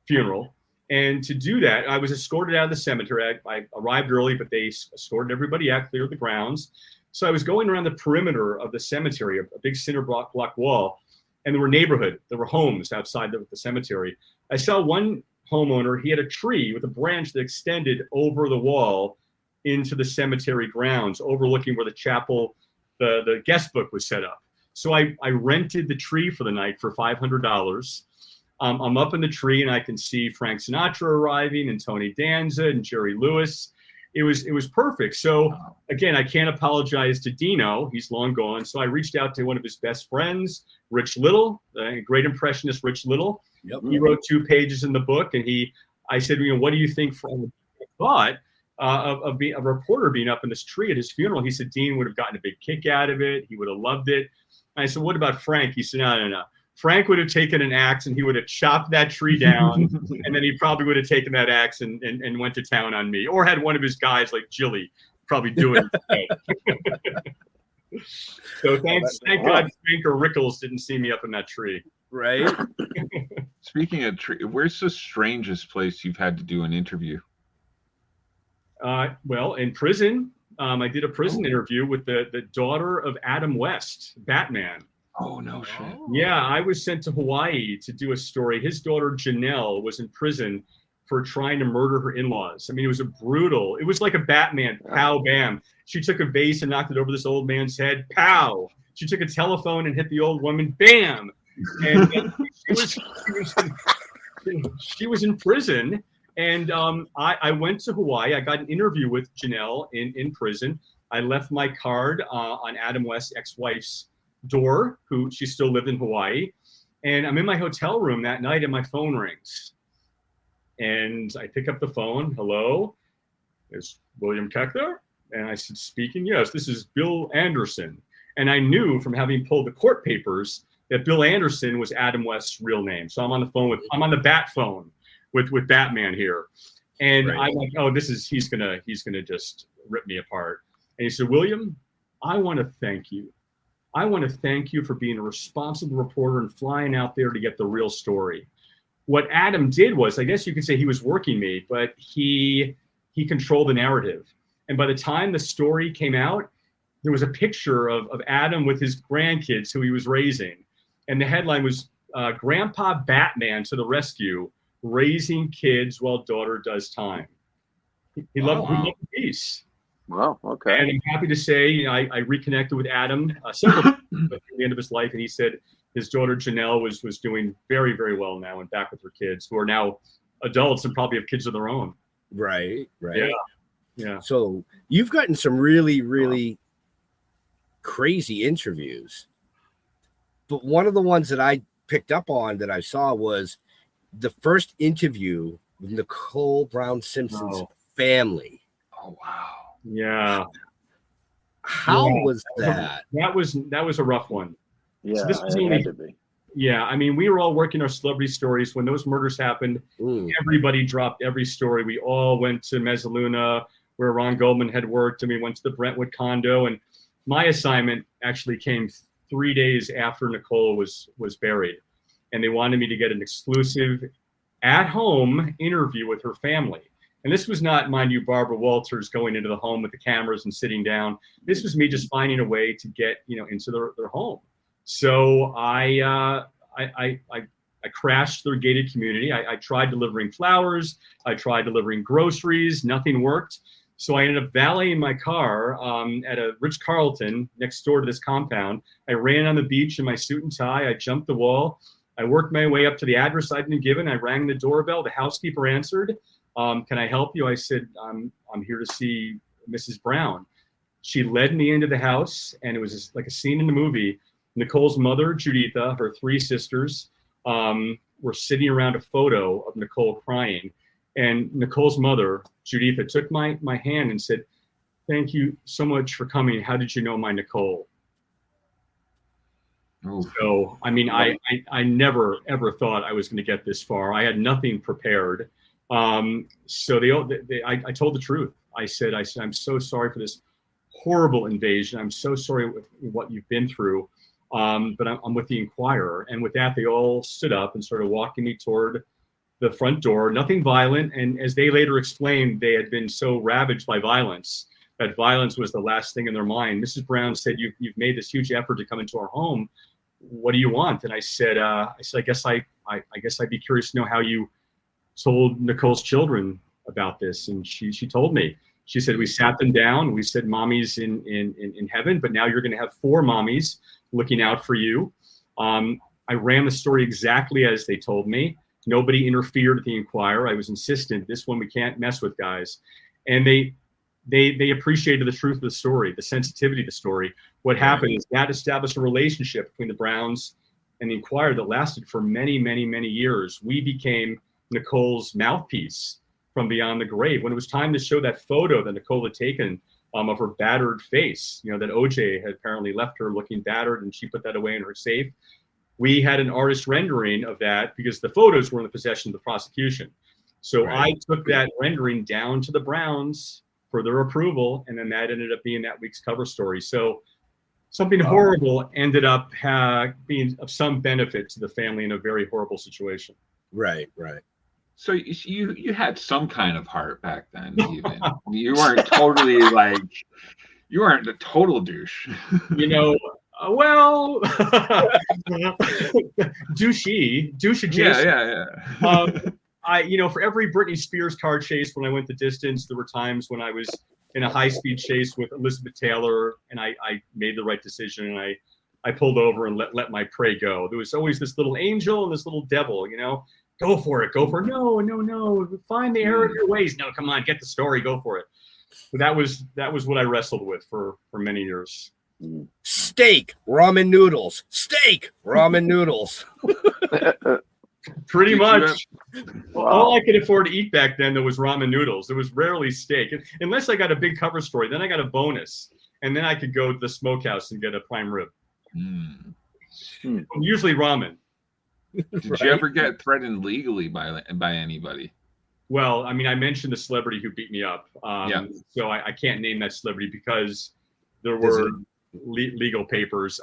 funeral. And to do that, I was escorted out of the cemetery. I arrived early, but they escorted everybody out, cleared the grounds. So I was going around the perimeter of the cemetery, a big cinder block wall, and there were homes outside the cemetery. I saw one homeowner, he had a tree with a branch that extended over the wall into the cemetery grounds, overlooking where the chapel, the guest book was set up. So I rented the tree for the night for $500. I'm up in the tree and I can see Frank Sinatra arriving and Tony Danza and Jerry Lewis. It was perfect. So again, I can't apologize to Dino. He's long gone. So I reached out to one of his best friends, Rich Little, great impressionist Rich Little. Yep. He wrote 2 pages in the book, and I said, what do you think from the thought of being a reporter being up in this tree at his funeral? He said Dean would have gotten a big kick out of it. He would have loved it. And I said, what about Frank? He said, no. Frank would have taken an axe and he would have chopped that tree down, and then he probably would have taken that axe and went to town on me, or had one of his guys like Jilly probably do it. So thank God Frank or Rickles didn't see me up in that tree. Right. Speaking of tree, where's the strangest place you've had to do an interview? Well, in prison. I did a prison interview with the daughter of Adam West, Batman. Oh, no shit. Yeah, I was sent to Hawaii to do a story. His daughter, Janelle, was in prison for trying to murder her in-laws. I mean, it was it was like a Batman, pow, bam. She took a vase and knocked it over this old man's head, pow. She took a telephone and hit the old woman, bam. And she was in prison. And I went to Hawaii. I got an interview with Janelle in prison. I left my card on Adam West's ex-wife's door, who she still lived in Hawaii. And I'm in my hotel room that night and my phone rings. And I pick up the phone. Hello, is William Keck there? And I said, speaking. Yes, this is Bill Anderson. And I knew from having pulled the court papers that Bill Anderson was Adam West's real name. So I'm on the bat phone with Batman here. And right. I'm like, oh, he's gonna just rip me apart. And he said, William, I want to thank you. I want to thank you for being a responsible reporter and flying out there to get the real story. What Adam did was, I guess you could say he was working me, but he controlled the narrative. And by the time the story came out, there was a picture of Adam with his grandkids who he was raising. And the headline was, Grandpa Batman to the rescue, raising kids while daughter does time. He loved peace. Wow, okay. And I'm happy to say I reconnected with Adam several times at the end of his life, and he said his daughter Janelle was doing very, very well now and back with her kids, who are now adults and probably have kids of their own. Right. Yeah. So you've gotten some really, really crazy interviews. But one of the ones that I picked up on that I saw was the first interview with Nicole Brown Simpson's family. Oh, wow. Yeah. How was that? That was a rough one. Yeah, so this was it had to be. Yeah, I mean, we were all working our celebrity stories. When those murders happened, everybody dropped every story. We all went to Mezzaluna, where Ron Goldman had worked, and we went to the Brentwood condo. And my assignment actually came 3 days after Nicole was buried. And they wanted me to get an exclusive at-home interview with her family. And this was not, mind you, Barbara Walters going into the home with the cameras and sitting down. This was me just finding a way to get, into their home. So I crashed their gated community. I tried delivering flowers. I tried delivering groceries. Nothing worked. So I ended up valeting my car at a Ritz-Carlton next door to this compound. I ran on the beach in my suit and tie. I jumped the wall. I worked my way up to the address I'd been given. I rang the doorbell. The housekeeper answered. Can I help you? I said, I'm here to see Mrs. Brown. She led me into the house, and it was just like a scene in the movie. Nicole's mother, Juditha, her 3 sisters, were sitting around a photo of Nicole crying. And Nicole's mother, Juditha, took my hand and said, thank you so much for coming. How did you know my Nicole? Oh. So, I mean, I never, ever thought I was going to get this far. I had nothing prepared. So I told the truth. I said, I'm so sorry for this horrible invasion. I'm so sorry with what you've been through. But I'm with the Inquirer. And with that, they all stood up and started walking me toward the front door. Nothing violent. And as they later explained, they had been so ravaged by violence that violence was the last thing in their mind. Mrs. Brown said, you've made this huge effort to come into our home. What do you want? And I said, I guess I'd be curious to know how you told Nicole's children about this. And she told me. She said, we sat them down. We said, mommy's in heaven, but now you're going to have 4 mommies looking out for you. I ran the story exactly as they told me. Nobody interfered at the Inquirer. I was insistent. This one we can't mess with, guys. And they appreciated the truth of the story, the sensitivity of the story. What happened is that established a relationship between the Browns and the Inquirer that lasted for many, many, many years. We became Nicole's mouthpiece from beyond the grave. When it was time to show that photo that Nicole had taken of her battered face, you know, that OJ had apparently left her looking battered, and she put that away in her safe. We had an artist rendering of that because the photos were in the possession of the prosecution. So I took that rendering down to the Browns for their approval, and then that ended up being that week's cover story. So something horrible ended up being of some benefit to the family in a very horrible situation. Right. So you had some kind of heart back then, even. You weren't totally like, you weren't a total douche. You know, well, douchey adjacent. Yeah. You know, for every Britney Spears car chase when I went the distance, there were times when I was in a high-speed chase with Elizabeth Taylor, and I made the right decision, and I pulled over and let my prey go. There was always this little angel and this little devil, you know. Go for it. No. Find the error of your ways. No, come on, get the story. Go for it. So that was what I wrestled with for many years. Steak, ramen noodles. Pretty much. All I could afford to eat back then, there was ramen noodles. There was rarely steak. Unless I got a big cover story, then I got a bonus. And then I could go to the smokehouse and get a prime rib. Usually ramen. Did you ever get threatened legally by anybody? Well, I mean, I mentioned the celebrity who beat me up. So I can't name that celebrity because there were legal papers.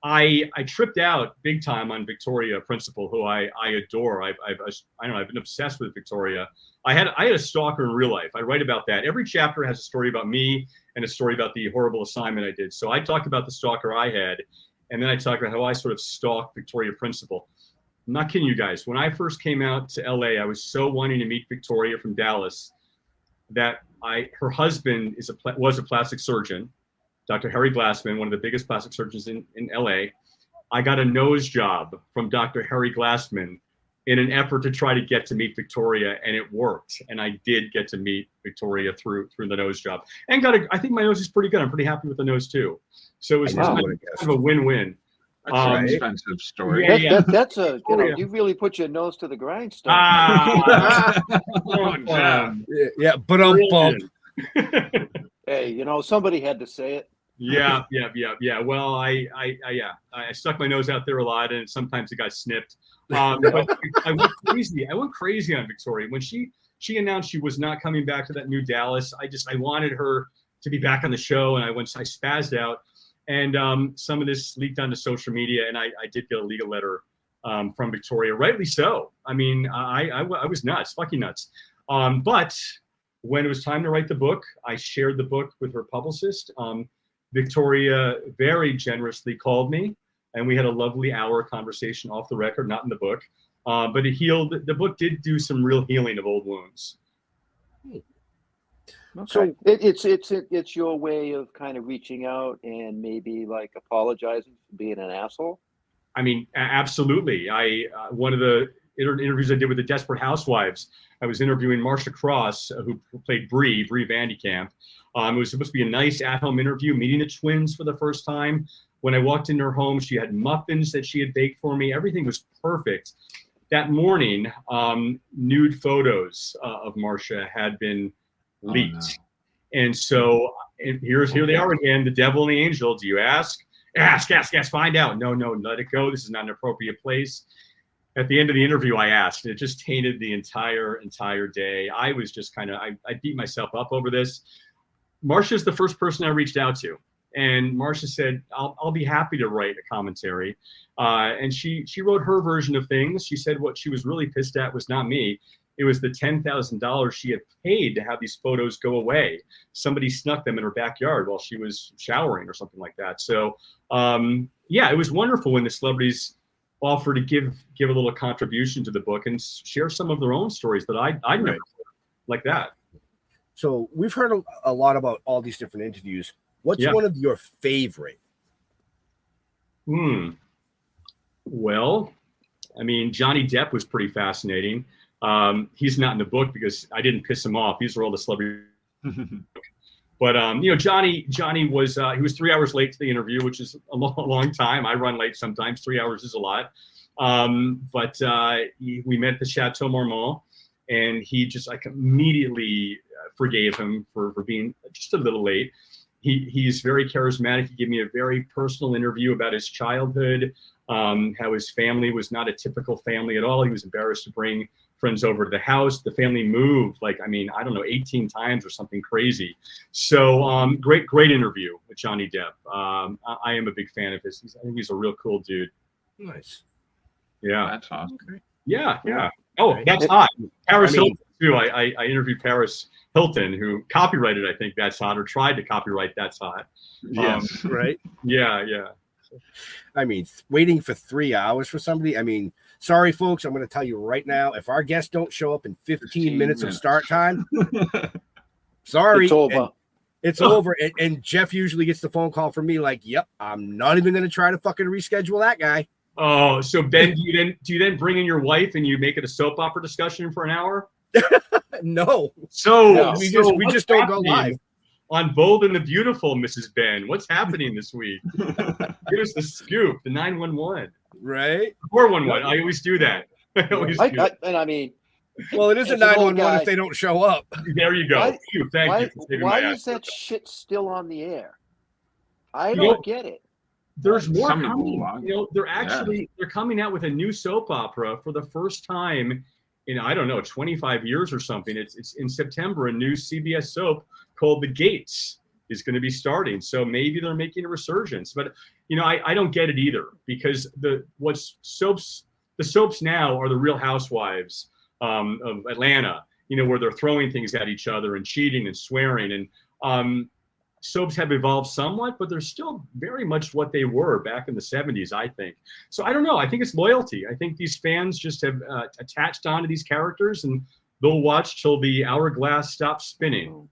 I tripped out big time on Victoria Principal, who I adore. I don't know, I've been obsessed with Victoria. I had a stalker in real life. I write about that. Every chapter has a story about me and a story about the horrible assignment I did. So I talked about the stalker I had, and then I talked about how I sort of stalked Victoria Principal. I'm not kidding you guys. When I first came out to LA, I was so wanting to meet Victoria from Dallas that her husband was a plastic surgeon, Dr. Harry Glassman, one of the biggest plastic surgeons in LA. I got a nose job from Dr. Harry Glassman in an effort to try to get to meet Victoria, and it worked. And I did get to meet Victoria through the nose job, and I think my nose is pretty good. I'm pretty happy with the nose too. So it was kind of a win-win. That's an expensive story. That's a, you know, you really put your nose to the grindstone. But I'm bump. Hey, you know, somebody had to say it. Yeah. Well, I stuck my nose out there a lot, and sometimes it got snipped. But I went crazy on Victoria when she announced she was not coming back to that new Dallas. I wanted her to be back on the show, and I spazzed out. And some of this leaked onto social media, and I did get a legal letter from Victoria, rightly so. I mean, I was nuts, fucking nuts. But when it was time to write the book, I shared the book with her publicist. Victoria very generously called me, and we had a lovely hour conversation off the record, not in the book. But it healed. The book did do some real healing of old wounds. Okay. So it's your way of kind of reaching out and maybe like apologizing for being an asshole. I mean, absolutely. One of the interviews I did with the Desperate Housewives, I was interviewing Marsha Cross, who played Bree Vandekamp. It was supposed to be a nice at-home interview, meeting the twins for the first time. When I walked into her home, she had muffins that she had baked for me. Everything was perfect. That morning, nude photos of Marsha had been leaked. Oh, no. And so here they are again, the devil and the angel. Do you ask? Ask, find out. No, let it go. This is not an appropriate place. At the end of the interview, I asked, and it just tainted the entire day. I was just I beat myself up over this. Marsha's the first person I reached out to. And Marsha said, I'll be happy to write a commentary. And she wrote her version of things. She said what she was really pissed at was not me. It was the $10,000 she had paid to have these photos go away. Somebody snuck them in her backyard while she was showering or something like that. So, it was wonderful when the celebrities offered to give a little contribution to the book and share some of their own stories that I never heard like that. So we've heard a lot about all these different interviews. What's one of your favorite? Well, I mean, Johnny Depp was pretty fascinating. He's not in the book because I didn't piss him off. These are all the celebrities. But Johnny was he was 3 hours late to the interview, which is a long time. I run late sometimes. 3 hours is a lot. But we met at the Chateau Marmont, and he just immediately forgave him for being just a little late. He's very charismatic. He gave me a very personal interview about his childhood, how his family was not a typical family at all. He was embarrassed to bring friends over to the house. The family moved 18 times or something crazy. So great interview with Johnny Depp. I am a big fan of his. I think he's a real cool dude. Nice. Yeah, that's awesome. Okay. Yeah. Oh, that's hot. Paris Hilton too. I interviewed Paris Hilton, who copyrighted, I think, That's Hot, or tried to copyright That's Hot. Yes. Right. Yeah. Waiting for 3 hours for somebody. Sorry, folks. I'm going to tell you right now. If our guests don't show up in 15 minutes of start time, sorry, it's over. It's over. And Jeff usually gets the phone call from me like, "Yep, I'm not even going to try to fucking reschedule that guy." Oh, so Ben, do you then bring in your wife and you make it a soap opera discussion for an hour? No. So we just don't go live on Bold and the Beautiful, Mrs. Ben. What's happening this week? Give us the scoop, the 911, right? 411. I always do that. Well, it is a 911 if they don't show up. There you go. Why, Thank you. Why is that shit still on the air? I don't get it. There's more coming. They're coming out with a new soap opera for the first time in 25 years or something. It's in September. A new CBS soap called The Gates is going to be starting. So maybe they're making a resurgence. But I don't get it either, because the soaps now are the Real Housewives of Atlanta. Where they're throwing things at each other and cheating and swearing, and soaps have evolved somewhat, but they're still very much what they were back in the 70s, I think. So I don't know. I think it's loyalty. I think these fans just have attached onto these characters, and they'll watch till the hourglass stops spinning.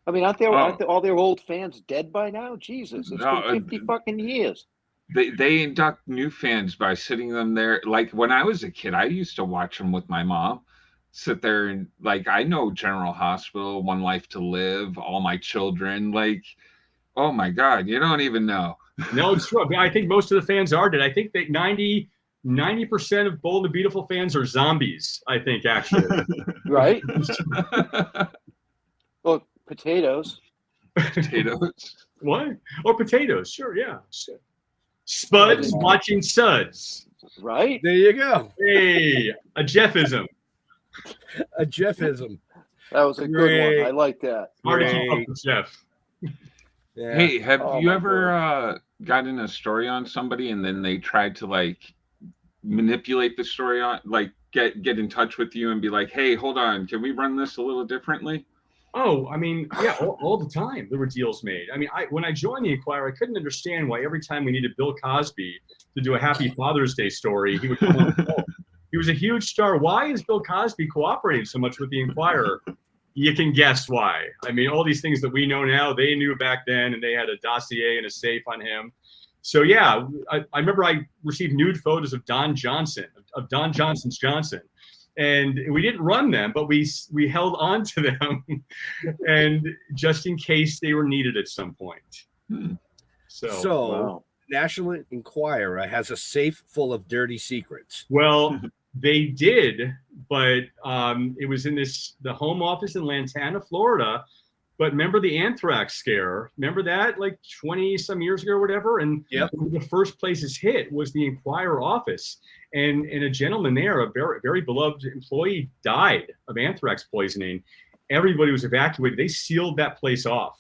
Aren't all their old fans dead by now? Jesus, it's been 50 fucking years. They induct new fans by sitting them there. Like when I was a kid, I used to watch them with my mom. Sit there and I know General Hospital, One Life to Live, All My Children. Oh my God, you don't even know. No, it's true. I think most of the fans are dead. I think that 90% of Bold and Beautiful fans are zombies. I think, actually. Right. Well, potatoes. Potatoes. What? Or potatoes? Sure, yeah. Spuds watching Suds. Right. There you go. Hey, a Jeffism. A Jeffism. That was a good one. I like that. Hard to keep up with Jeff. Yeah. Hey, have you ever gotten a story on somebody and then they tried to manipulate the story on, get in touch with you and be like, "Hey, hold on, can we run this a little differently?" Oh, yeah, all the time there were deals made. When I joined the Inquirer, I couldn't understand why every time we needed Bill Cosby to do a Happy Father's Day story, he would come on the phone. He was a huge star. Why is Bill Cosby cooperating so much with the Inquirer? You can guess why. All these things that we know now, they knew back then, and they had a dossier and a safe on him. So yeah, I remember I received nude photos of Don Johnson's Johnson. And we didn't run them, but we held on to them, and just in case they were needed at some point. So wow. National Enquirer has a safe full of dirty secrets. Well, they did, but it was in the home office in Lantana, Florida. But remember the anthrax scare? Remember that 20 some years ago or whatever? And the first places hit was the Inquirer office. And a gentleman there, a very, very beloved employee, died of anthrax poisoning. Everybody was evacuated. They sealed that place off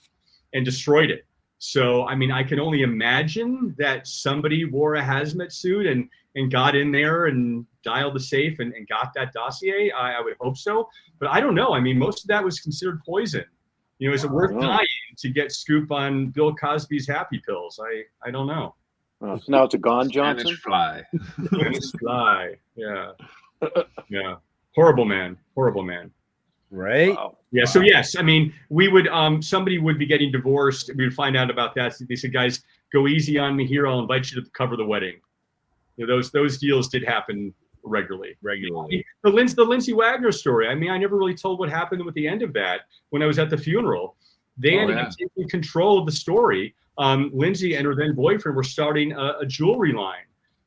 and destroyed it. So, I can only imagine that somebody wore a hazmat suit and got in there and dialed the safe and got that dossier. I would hope so. But I don't know. Most of that was considered poison. Is it worth dying to get scoop on Bill Cosby's happy pills? I don't know. So now it's a Gone Johnson? Spanish fly. Spanish fly. Yeah. Yeah. Horrible man. Right? Wow. Yeah. So yes, we would somebody would be getting divorced. We would find out about that. They said, "Guys, go easy on me here. I'll invite you to cover the wedding." Those deals did happen regularly. The Lindsay Wagner story. I never really told what happened with the end of that when I was at the funeral. They ended up taking control of the story. Lindsay and her then boyfriend were starting a jewelry line.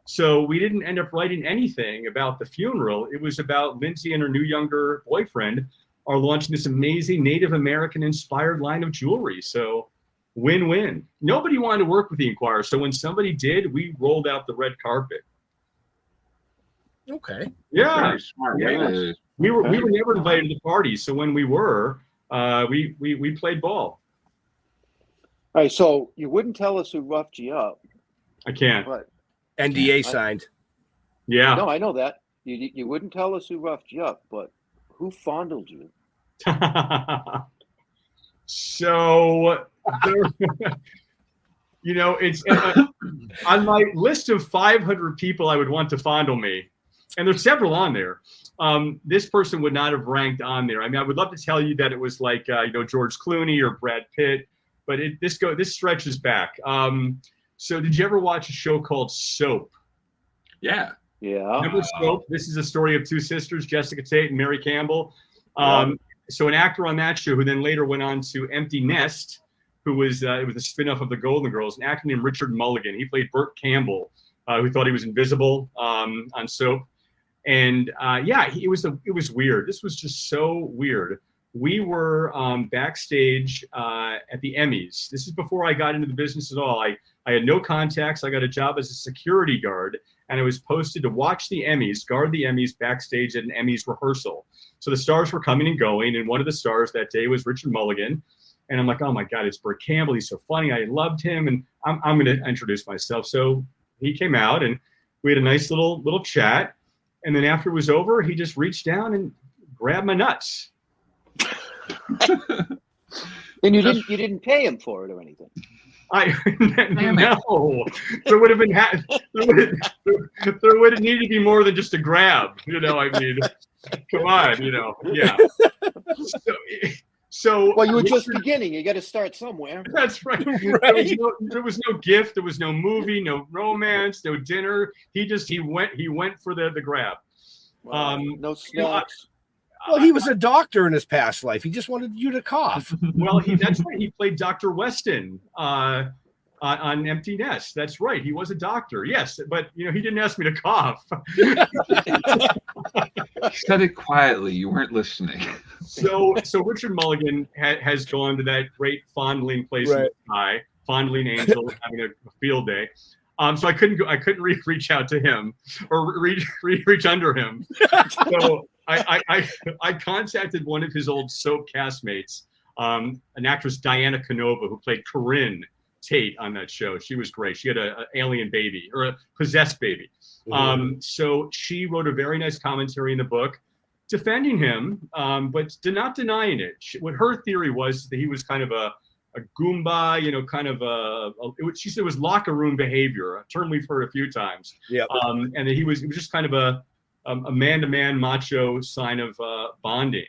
So we didn't end up writing anything about the funeral. It was about Lindsay and her new younger boyfriend are launching this amazing Native American inspired line of jewelry. So win-win. Nobody wanted to work with the Inquirer. So when somebody did, we rolled out the red carpet. Okay. Yeah. Very smart. Yeah. We were never invited to the party. So when we were, we played ball. All right, so you wouldn't tell us who roughed you up. I can't. But NDA signed. Yeah. no, I know that. You wouldn't tell us who roughed you up, but who fondled you? So, it's on my list of 500 people I would want to fondle me, and there's several on there. This person would not have ranked on there. I mean, I would love to tell you that it was like George Clooney or Brad Pitt, but this stretches back. So did you ever watch a show called Soap? Yeah. Yeah. Remember Soap? This is a story of two sisters, Jessica Tate and Mary Campbell. So an actor on that show who then later went on to Empty Nest, who was it was a spinoff of the Golden Girls, an actor named Richard Mulligan. He played Burt Campbell, who thought he was invisible on Soap. And it was weird. This was just so weird. We were backstage at the Emmys. This is before I got into the business at all. I had no contacts. I got a job as a security guard, and I was posted to watch the Emmys, guard the Emmys backstage at an Emmys rehearsal. So the stars were coming and going, and one of the stars that day was Richard Mulligan. And I'm like, oh my God, it's Burt Campbell. He's so funny. I loved him, and I'm going to introduce myself. So he came out, and we had a nice little chat. And then after it was over, he just reached down and grabbed my nuts. And you didn't pay him for it or anything. No, there would have been there would have needed to be more than just a grab. I mean, come on, yeah. So well, you were just beginning. You got to start somewhere. That's right. There was no gift. There was no movie. No romance. No dinner. He went for the grab. No snacks. Well, he was a doctor in his past life. He just wanted you to cough. Well, that's right. He played Dr. Weston on Empty Nest. That's right. He was a doctor. Yes, but he didn't ask me to cough. He said it quietly. You weren't listening. So Richard Mulligan has gone to that great fondling place in the sky, fondling angels, having a field day. So I couldn't reach out to him or reach under him. So I contacted one of his old Soap castmates, an actress, Diana Canova, who played Corinne Tate on that show. She was great. She had an alien baby or a possessed baby. Mm-hmm. So she wrote a very nice commentary in the book defending him, but not denying it. What her theory was that he was kind of a Goomba, she said it was locker room behavior, a term we've heard a few times. Yeah. And that it was just kind of a man-to-man macho sign of bonding.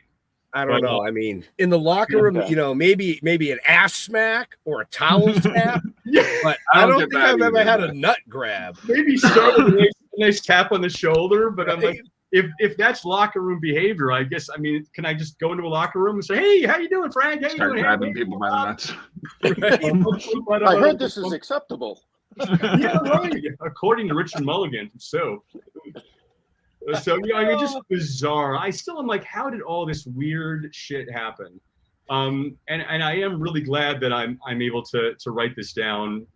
I don't know. I mean, in the locker room, maybe an ass smack or a towel tap. But I don't think I've ever had a nut grab. Maybe start with a nice tap on the shoulder, but I'm like, if that's locker room behavior, I guess, can I just go into a locker room and say, hey, how you doing, Frank? How you doing? Grabbing people by the nuts. I heard this is acceptable. Yeah, right. According to Richard Mulligan from Soap. So just bizarre. I still am like, how did all this weird shit happen? And I am really glad that I'm able to write this down,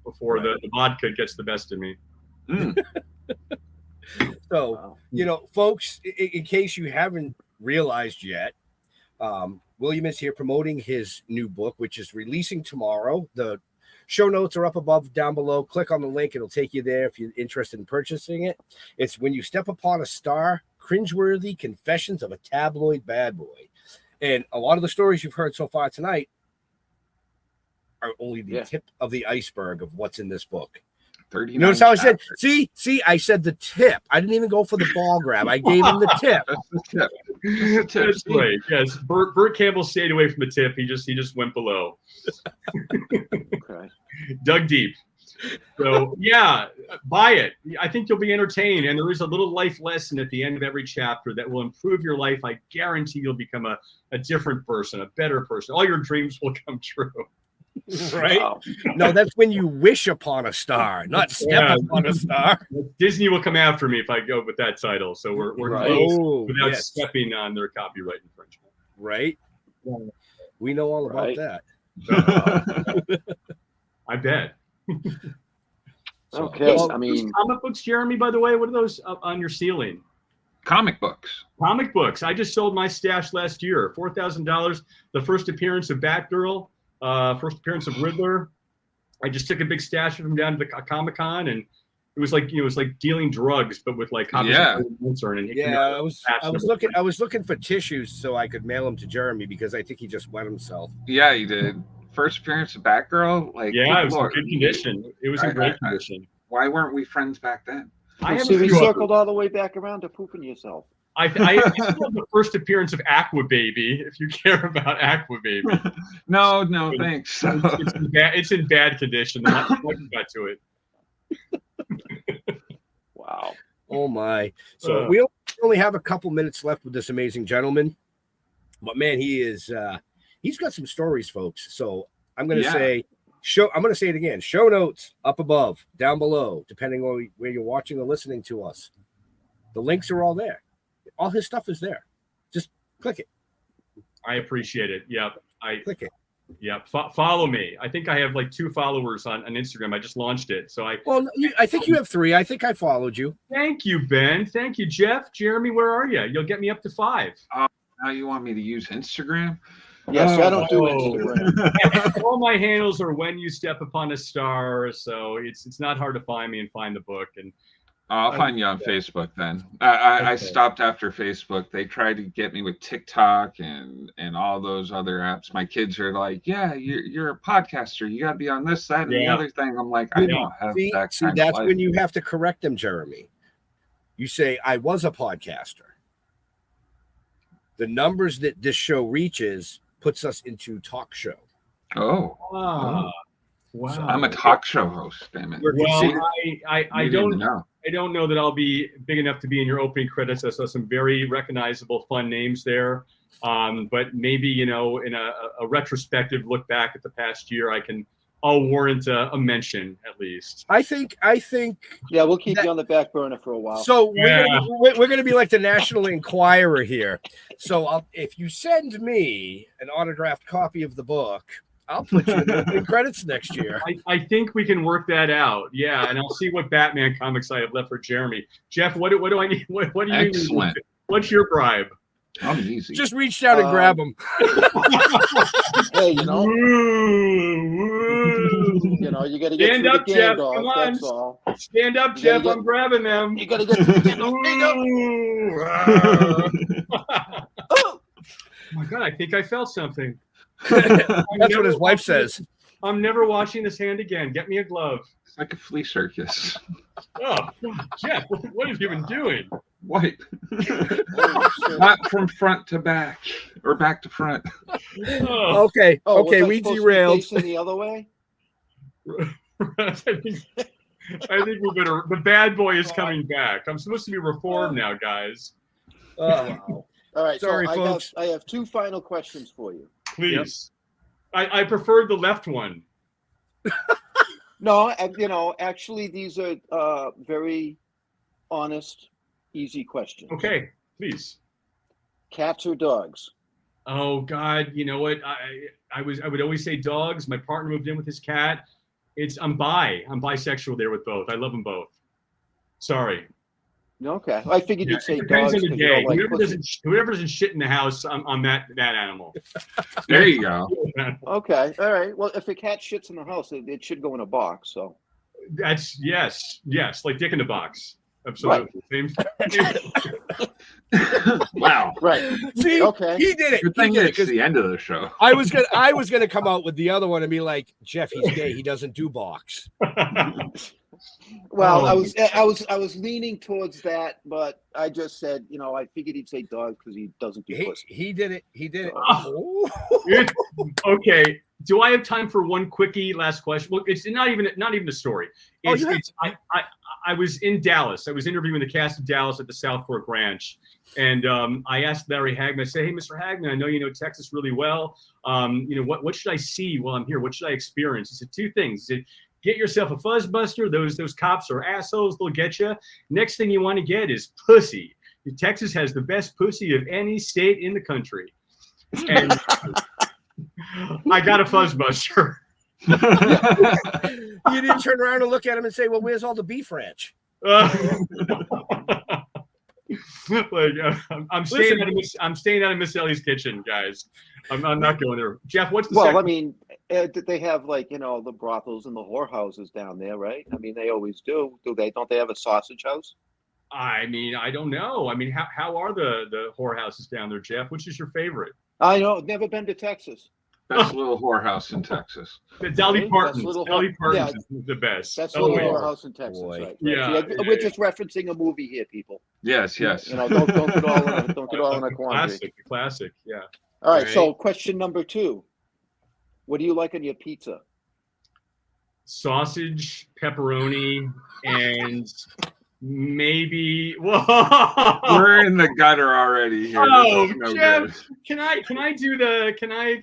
before the vodka gets the best of me. So, folks, in case you haven't realized yet, William is here promoting his new book, which is releasing tomorrow. The show notes are up above, down below. Click on the link. It'll take you there if you're interested in purchasing it. It's When You Step Upon a Star, Cringeworthy Confessions of a Tabloid Bad Boy. And a lot of the stories you've heard so far tonight are only the tip of the iceberg of what's in this book. You notice how I said, see, I said the tip. I didn't even go for the ball grab. I gave him the tip. That's right. Yes. Burt Campbell stayed away from the tip. He just went below. Okay. Dug deep. So yeah, buy it. I think you'll be entertained, and there is a little life lesson at the end of every chapter that will improve your life. I guarantee you'll become a different person, a better person. All your dreams will come true. Right? Wow. No, that's when you wish upon a star, not step upon a star. Disney will come after me if I go with that title. So we're close without stepping on their copyright infringement. Right? We know all about that. I bet. Okay. I mean, comic books, Jeremy, by the way, what are those up on your ceiling? Comic books. Comic books. I just sold my stash last year. $4,000. The first appearance of Batgirl. First appearance of Riddler. I just took a big stash of them down to the Comic-Con, and it was like dealing drugs, but with like copies of I was looking for tissues so I could mail them to Jeremy because I think he just wet himself. Yeah, he did. First appearance of Batgirl, like it was in good condition. It was in great condition. Why weren't we friends back then? We circled all the way back around to pooping yourself. I love the first appearance of Aqua Baby, if you care about Aqua Baby. No, thanks. It's in bad condition. I got to it. Wow. Oh, my. So we only have a couple minutes left with this amazing gentleman. But, man, he's got some stories, folks. So I'm going to say I'm going to say it again. Show notes up above, down below, depending on where you're watching or listening to us. The links are all there. All his stuff is there. Just click it. I appreciate it. Yep. Click it. Yep. Follow me. I think I have like 2 followers on Instagram. I just launched it. So I think you have 3. I think I followed you. Thank you, Ben. Thank you, Jeff. Jeremy, where are you? You'll get me up to 5. Now you want me to use Instagram? Yes, I don't do Instagram. All my handles are when you step upon a star. So it's not hard to find me and find the book. And I'll find you on Facebook then. I stopped after Facebook. They tried to get me with TikTok and all those other apps. My kids are like, "Yeah, you're a podcaster. You got to be on this, that, and the other thing." I'm like, I don't have that kind that's of life. When you have to correct them, Jeremy. You say, "I was a podcaster." The numbers that this show reaches puts us into talk show. Oh. Wow. So I'm a talk show host. Damn it. Well, I don't know. I don't know that I'll be big enough to be in your opening credits. I saw some very recognizable, fun names there. But maybe, in a retrospective look back at the past year, I'll warrant a mention at least. I think. Yeah, we'll keep you on the back burner for a while. So we're gonna be like the National Enquirer here. So if you send me an autographed copy of the book, I'll put you in the credits next year. I think we can work that out. Yeah, and I'll see what Batman comics I have left for Jeremy. Jeff, what do I need? What do you need? What's your bribe? I'm easy. Just reach down and grab him. Hey, you got to get stand up, the Jeff. Gandalf, Come on. that's all. Stand up, Jeff. I'm grabbing them. You got to get to the Gandalf. Oh my God, I think I felt something. That's what his wife says. I'm never washing this hand again. Get me a glove. It's like a flea circus. Oh, Jeff, what have you been doing? What? Not from front to back or back to front. Okay, we derailed. The other way. I think we better. The bad boy is coming back. I'm supposed to be reformed now, guys. Wow. All right, sorry, folks. I have 2 final questions for you. Please. Yep. I preferred the left one. No, actually, these are very honest, easy questions. Okay, please. Cats or dogs? Oh God, you know what? I would always say dogs. My partner moved in with his cat. I'm bisexual there with both. I love them both. Sorry. Okay, I figured you'd say depends dogs. On the day. Whoever doesn't shit in the house, I'm that animal. There you go. Okay, all right. Well, if a cat shits in the house, it should go in a box. So that's yes, like dick in a box. Absolutely. Right. Wow. Right. See, okay. He did it. Good thing it's the end of the show. I was gonna come out with the other one and be like, Jeff, he's gay. He doesn't do box. Well, I was leaning towards that, but I just said, I figured he'd say dog because he doesn't do pussy. He did it. He did it. Okay. Do I have time for one quickie last question? Well, it's not even a story. I was in Dallas. I was interviewing the cast of Dallas at the South Fork Ranch, and I asked Larry Hagman. I said, "Hey, Mr. Hagman, I know you know Texas really well. What should I see while I'm here? What should I experience?" He said 2 things. He said, "Get yourself a fuzzbuster. Those cops are assholes. They'll get you. Next thing you want to get is pussy. Texas has the best pussy of any state in the country." And I got a fuzzbuster. You didn't turn around and look at him and say, "Well, where's all the beef ranch?" I'm staying out of Miss Ellie's kitchen, guys. I'm not going there. Jeff, what's the Well, second? I mean, they have the brothels and the whorehouses down there, right? I mean, they always do. Don't they have a sausage house? I mean, I don't know. I mean, how are the whorehouses down there, Jeff? Which is your favorite? I know. Never been to Texas. Best little whorehouse in Texas. Dolly Parton's. Dolly Parton's is the best. That's the little whorehouse in Texas, right? Yeah, See, we're just referencing a movie here, people. Yes. Don't get all in a quandary. Classic. Yeah. All right. So, question number 2: what do you like on your pizza? Sausage, pepperoni, and maybe. Whoa! We're in the gutter already here. Oh, no Jeff, good. can I do the? Can I?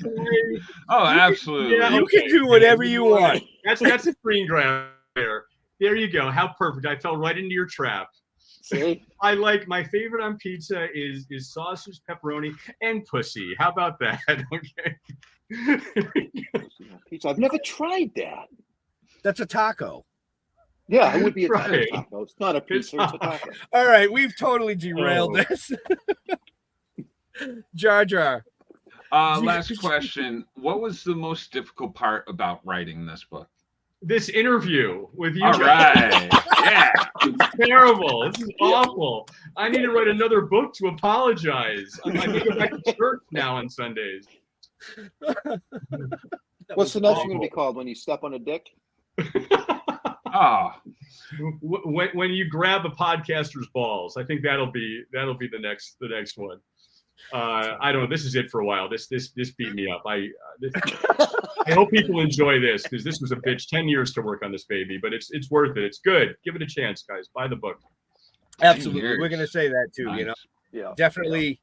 Oh, absolutely. Yeah, You can do whatever you want. That's a screen grab there. There you go. How perfect! I fell right into your trap. See? I like my favorite on pizza is sausage, pepperoni, and pussy. How about that? Okay. Pizza. I've never tried that. That's a taco. Yeah, it would be a Right. taco. It's not a pizza, it's a taco. All right, we've totally derailed this. Jar Jar. Last question. What was the most difficult part about writing this book? This interview with you. All Jeff. right. Yeah. It's terrible. This is awful. I need to write another book to apologize. I need to go back to church now on Sundays. What's the next one going to be called? When you step on a dick? Oh. When you grab a podcaster's balls, I think that'll be the next one. I don't know. This is it for a while. This beat me up. I hope people enjoy this because this was a bitch. 10 years to work on this baby, but it's worth it. It's good. Give it a chance, guys. Buy the book. Absolutely, we're going to say that too. Nice. Yeah. Definitely.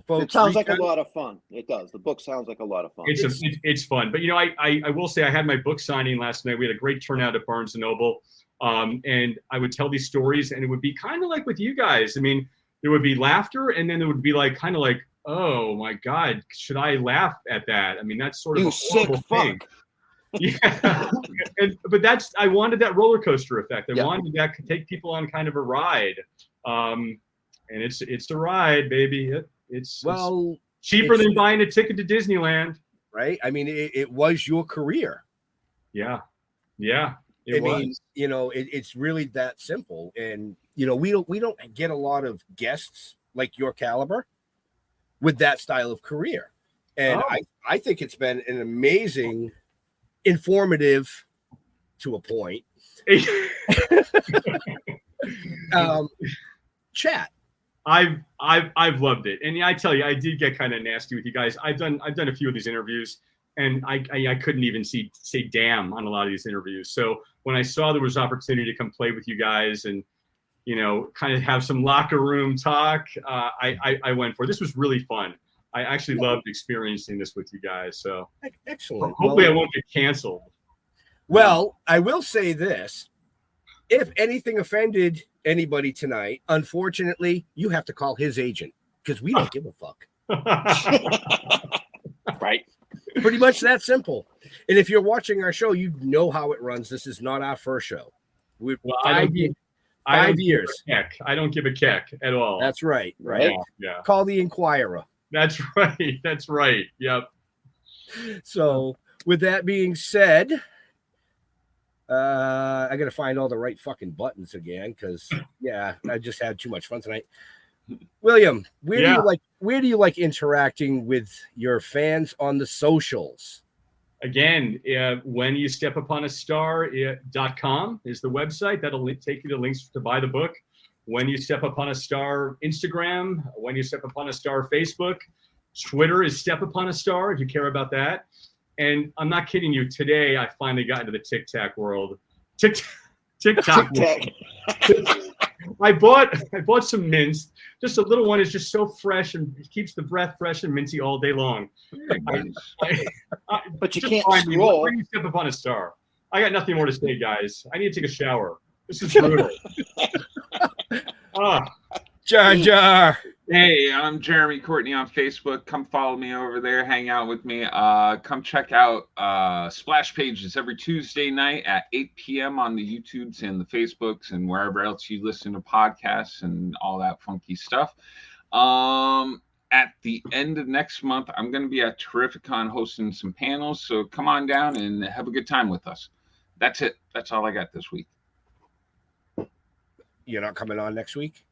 Folks. It sounds like a lot of fun. It does. The book sounds like a lot of fun. It's fun. But I will say I had my book signing last night. We had a great turnout at Barnes & Noble. And I would tell these stories and it would be kind of like with you guys. I mean, there would be laughter and then there would be kind of like, oh my God, should I laugh at that? I mean, that's sort of a horrible thing. Yeah. But I wanted that roller coaster effect. I wanted that to take people on kind of a ride. And it's a ride, baby. It's cheaper than buying a ticket to Disneyland. Right. I mean, it was your career. Yeah. It's really that simple. And, we don't get a lot of guests like your caliber with that style of career. And I think it's been an amazing, informative to a point chat. I've loved it, and I tell you, I did get kind of nasty with you guys. I've done a few of these interviews, and I couldn't even say damn on a lot of these interviews. So when I saw there was opportunity to come play with you guys and kind of have some locker room talk, I went for it. This was really fun. I actually loved experiencing this with you guys. So excellent. Hopefully, I won't get canceled. Well, I will say this: if anything offended anybody tonight, unfortunately, you have to call his agent because we don't give a fuck. Right. Pretty much that simple. And if you're watching our show, you know how it runs. This is not our first show. We've 5 years. I don't give a keck at all. That's right. Right. Yeah. Call the Inquirer. That's right. That's right. Yep. So with that being said, I got to find all the right fucking buttons again because I just had too much fun tonight. William, where do you like interacting with your fans on the socials? Again, when you step upon a star.com is the website. That'll take you to links to buy the book. When you step upon a star Instagram, when you step upon a star Facebook, Twitter is step upon a star if you care about that. And I'm not kidding you. Today, I finally got into the Tic Tac world. TikTok. I bought some mints. Just a little one is just so fresh and keeps the breath fresh and minty all day long. But you can't scroll. When you step upon a star. I got nothing more to say, guys. I need to take a shower. This is brutal. Jar Jar. Hey, I'm Jeremy Courtney on Facebook. Come follow me over there. Hang out with me. Come check out Splash Pages every Tuesday night at 8 p.m. on the YouTubes and the Facebooks and wherever else you listen to podcasts and all that funky stuff. At the end of next month, I'm going to be at Terrificon hosting some panels. So come on down and have a good time with us. That's it. That's all I got this week. You're not coming on next week?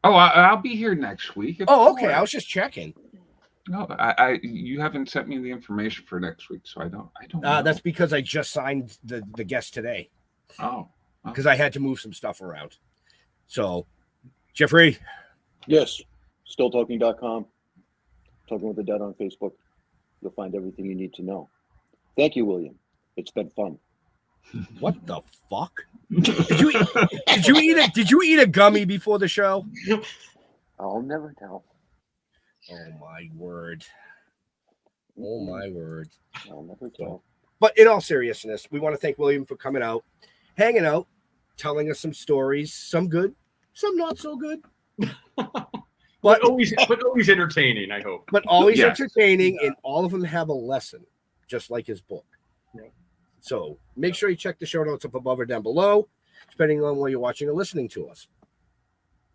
Oh, I'll be here next week. Oh, okay. I was just checking. No, you haven't sent me the information for next week, so I don't know. That's because I just signed the guest today. Oh. Because I had to move some stuff around. So, Jeffrey. Yes. StillTalking.com. Talking with the Dead on Facebook. You'll find everything you need to know. Thank you, William. It's been fun. What the fuck? Did you eat a gummy before the show? I'll never tell. Oh my word. Oh my word. I'll never tell. But in all seriousness, we want to thank William for coming out, hanging out, telling us some stories, some good, some not so good. But always entertaining, I hope. But always entertaining, and all of them have a lesson, just like his book. Yeah. So make sure you check the show notes up above or down below, depending on where you're watching or listening to us.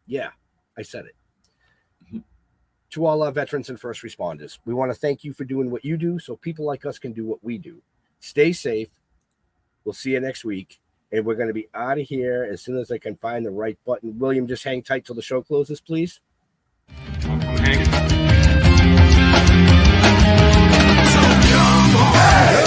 Yeah, I said it. Mm-hmm. To all our veterans and first responders, we want to thank you for doing what you do so people like us can do what we do. Stay safe. We'll see you next week. And we're going to be out of here as soon as I can find the right button. William, just hang tight till the show closes, please. I'm hanging. So come on.